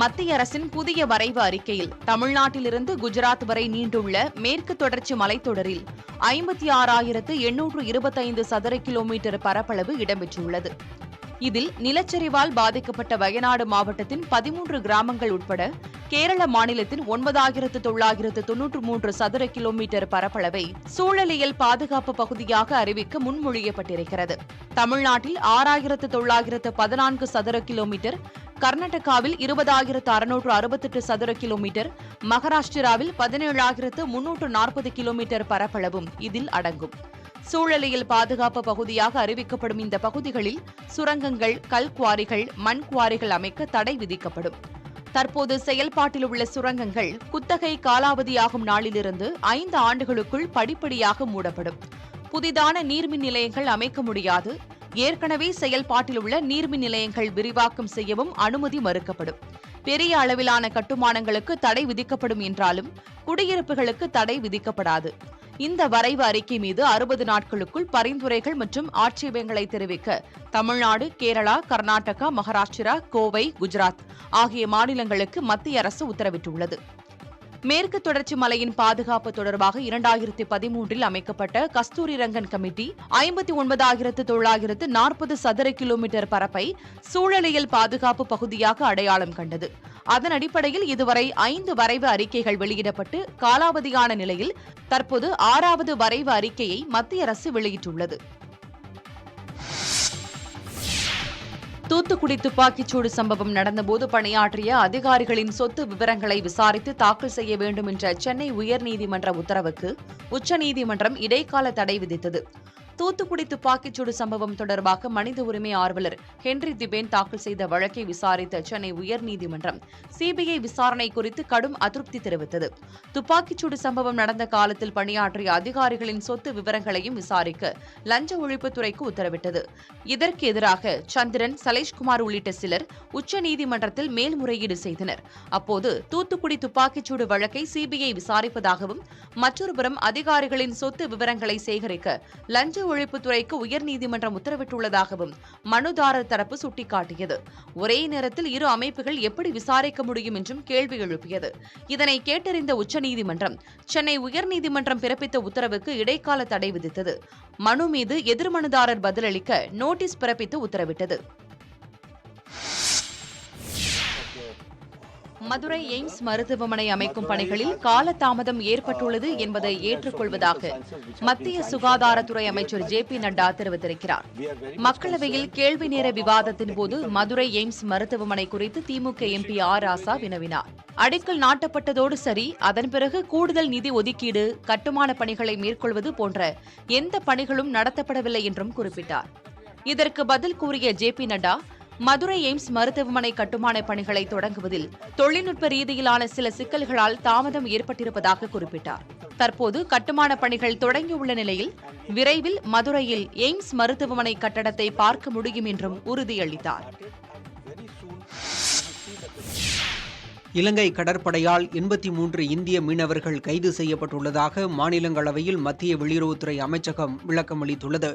Speaker 2: மத்திய அரசின் புதிய வரைவு அறிக்கையில் தமிழ்நாட்டிலிருந்து குஜராத் வரை நீண்டுள்ள மேற்கு தொடர்ச்சி மலைத்தொடரில் 56,825 சதுர கிலோமீட்டர் பரப்பளவு இடம்பெற்றுள்ளது. இதில் நிலச்சரிவால் பாதிக்கப்பட்ட வயநாடு மாவட்டத்தின் 13 கிராமங்கள் உட்பட கேரள மாநிலத்தின் 9,993 சதுர கிலோமீட்டர் பரப்பளவை சூழலியல் பாதுகாப்பு பகுதியாக அறிவிக்க முன்மொழியப்பட்டிருக்கிறது. தமிழ்நாட்டில் 6,914 சதுர கிலோமீட்டர், கர்நாடகாவில் 20,668 சதுர கிலோமீட்டர், மகாராஷ்டிராவில் 17,340 கிலோமீட்டர் பரப்பளவும் இதில் அடங்கும். சூழலியல் பாதுகாப்பு பகுதியாக அறிவிக்கப்படும் இந்த பகுதிகளில் சுரங்கங்கள், கல்குவாரிகள், மண் குவாரிகள் அமைக்க தடை விதிக்கப்படும். தற்போது செயல்பாட்டில் உள்ள சுரங்கங்கள் குத்தகை காலாவதியாகும் நாளிலிருந்து 5 ஆண்டுகளுக்குள் படிப்படியாக மூடப்படும். புதிதான நீர்மின் நிலையங்கள் அமைக்க முடியாது. ஏற்கனவே செயல்பாட்டில் உள்ள நீர்மின் நிலையங்கள் விரிவாக்கம் செய்யவும் அனுமதி மறுக்கப்படும். பெரிய அளவிலான கட்டுமானங்களுக்கு தடை விதிக்கப்படும் என்றாலும் குடியிருப்புகளுக்கு தடை விதிக்கப்படாது. இந்த வரைவு அறிக்கை மீது 60 நாட்களுக்குள் பரிந்துரைகள் மற்றும் ஆட்சேபங்களை தெரிவிக்க தமிழ்நாடு, கேரளா, கர்நாடகா, மகாராஷ்டிரா, கோவை, குஜராத் ஆகிய மாநிலங்களுக்கு மத்திய அரசு உத்தரவிட்டுள்ளது. மேற்கு தொடர்ச்சி மலையின் பாதுகாப்பு தொடர்பாக 2013 அமைக்கப்பட்ட கஸ்தூரிரங்கன் கமிட்டி 59,940 சதுர கிலோமீட்டர் பரப்பை சூழலியல் பாதுகாப்பு பகுதியாக அடையாளம் கண்டது. அதன் அடிப்படையில் இதுவரை 5 வரைவு அறிக்கைகள் வெளியிடப்பட்டு காலாவதியான நிலையில் தற்போது 6வது வரைவு அறிக்கையை மத்திய அரசு வெளியிட்டுள்ளது. தூத்துக்குடி துப்பாக்கிச்சூடு சம்பவம் நடந்தபோது பணியாற்றிய அதிகாரிகளின் சொத்து விவரங்களை விசாரித்து தாக்கல் செய்ய வேண்டும் என்ற சென்னை உயர்நீதிமன்ற உத்தரவுக்கு உச்சநீதிமன்றம் இடைக்கால தடை விதித்தது. தூத்துக்குடி துப்பாக்கிச்சூடு சம்பவம் தொடர்பாக மனித உரிமை ஆர்வலர் ஹென்றி திபேன் தாக்கல் செய்த வழக்கை விசாரித்த சென்னை உயர்நீதிமன்றம் சிபிஐ விசாரணை குறித்து கடும் அதிருப்தி தெரிவித்தது. துப்பாக்கிச்சூடு சம்பவம் நடந்த காலத்தில் பணியாற்றிய அதிகாரிகளின் சொத்து விவரங்களையும் விசாரிக்க லஞ்ச ஒழிப்புத்துறைக்கு உத்தரவிட்டது. இதற்கு எதிராக சந்திரன், சலேஷ்குமார் உள்ளிட்ட சிலர் உச்சநீதிமன்றத்தில் மேல்முறையீடு செய்தனர். அப்போது தூத்துக்குடி துப்பாக்கிச்சூடு வழக்கை சிபிஐ விசாரிப்பதாகவும் மற்றொருபுறம் அதிகாரிகளின் சொத்து விவரங்களை சேகரிக்க லஞ்ச ஒழிப்புத்துறைக்கு உயர்நீதிமன்றம் உத்தரவிட்டுள்ளதாகவும் மனுதாரர் தரப்பு சுட்டிக்காட்டியது. ஒரே நேரத்தில் இரு அமைப்புகள் எப்படி விசாரிக்க முடியும் என்றும் கேள்வி எழுப்பியது. இதனை கேட்டறிந்த உச்சநீதிமன்றம் சென்னை உயர்நீதிமன்றம் பிறப்பித்த உத்தரவுக்கு இடைக்கால தடை விதித்தது. மனு மீது எதிர்மனுதாரர் பதிலளிக்க நோட்டீஸ் பிறப்பித்து உத்தரவிட்டது. மதுரை எய்ம்ஸ் மருத்துவமனை அமைக்கும் பணிகளில் காலதாமதம் ஏற்பட்டுள்ளது என்பதை ஏற்றுக்கொள்வதாக மத்திய சுகாதாரத்துறை அமைச்சர் ஜே.பி. நட்டா தெரிவித்திருக்கிறார். மக்களவையில் கேள்வி நேர விவாதத்தின் போது மதுரை எய்ம்ஸ் மருத்துவமனை குறித்து திமுக எம்பி ஆர். ராசா வினவினார். அடிக்கல் நாட்டப்பட்டதோடு சரி, அதன் பிறகு கூடுதல் நிதி ஒதுக்கீடு, கட்டுமான பணிகளை மேற்கொள்வது போன்ற எந்த பணிகளும் நடத்தப்படவில்லை என்றும் குறிப்பிட்டார். இதற்கு பதில் கூறிய ஜே.பி. நட்டா, மதுரை எய்ம்ஸ் மருத்துவமனை கட்டுமான பணிகளை தொடங்குவதில் தொழில்நுட்ப ரீதியிலான சில சிக்கல்களால் தாமதம் ஏற்பட்டிருப்பதாக குறிப்பிட்டார். தற்போது கட்டுமான பணிகள் தொடங்கியுள்ள நிலையில் விரைவில் மதுரையில் எய்ம்ஸ் மருத்துவமனை கட்டடத்தை பார்க்க முடியும் என்றும் உறுதியளித்தார்.
Speaker 1: இலங்கை கடற்படையால் 83 இந்திய மீனவர்கள் கைது செய்யப்பட்டுள்ளதாக மாநிலங்களவையில் மத்திய வெளியுறவுத்துறை அமைச்சகம் விளக்கமளித்துள்ளது.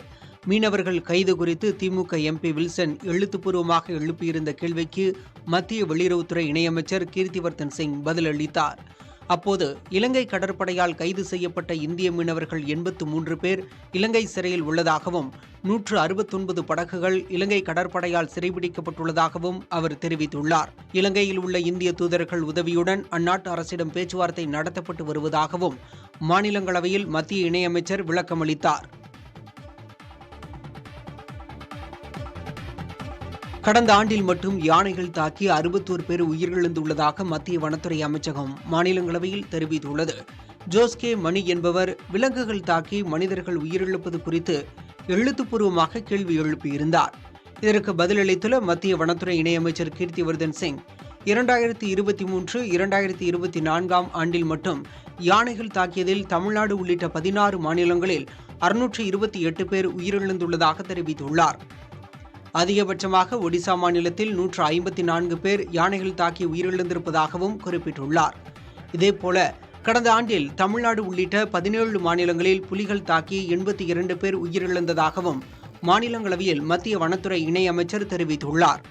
Speaker 1: மீனவர்கள் கைது குறித்து திமுக எம்பி வில்சன் எழுத்துப்பூர்வமாக எழுப்பியிருந்த கேள்விக்கு மத்திய வெளியுறவுத்துறை இணையமைச்சர் கீர்த்திவர்தன் சிங் பதிலளித்தார். அப்போது இலங்கை கடற்படையால் கைது செய்யப்பட்ட இந்திய மீனவர்கள் 83 பேர் இலங்கை சிறையில் உள்ளதாகவும் 169 படகுகள் இலங்கை கடற்படையால் சிறைபிடிக்கப்பட்டுள்ளதாகவும் அவர் தெரிவித்துள்ளார். இலங்கையில் உள்ள இந்திய தூதர்கள் உதவியுடன் அந்நாட்டு அரசிடம் பேச்சுவார்த்தை நடத்தப்பட்டு வருவதாகவும் மாநிலங்களவையில் மத்திய இணையமைச்சர் விளக்கமளித்தார். கடந்த ஆண்டில் மட்டும் யானைகள் தாக்கி 61 பேர் உயிரிழந்துள்ளதாக மத்திய வனத்துறை அமைச்சகம் மாநிலங்களவையில் தெரிவித்துள்ளது. ஜோஸ்கே மணி என்பவர் விலங்குகள் தாக்கி மனிதர்கள் உயிரிழப்பது குறித்து எழுத்துப்பூர்வமாக கேள்வி எழுப்பியிருந்தார். இதற்கு பதிலளித்துள்ள மத்திய வனத்துறை இணையமைச்சர் கீர்த்திவர்தன் சிங், 2023-2024 ஆண்டில் மட்டும் யானைகள் தாக்கியதில் தமிழ்நாடு உள்ளிட்ட 16 மாநிலங்களில் 628 பேர் உயிரிழந்துள்ளதாக தெரிவித்துள்ளார். அதிகபட்சமாக ஒடிசா மாநிலத்தில் 154 பேர் யானைகள் தாக்கி உயிரிழந்திருப்பதாகவும் குறிப்பிட்டுள்ளார். இதேபோல கடந்த ஆண்டில் தமிழ்நாடு உள்ளிட்ட 17 மாநிலங்களில் புலிகள் தாக்கி 82 பேர் உயிரிழந்ததாகவும் மாநிலங்களவையில் மத்திய வனத்துறை இணையமைச்சர் தெரிவித்துள்ளார்.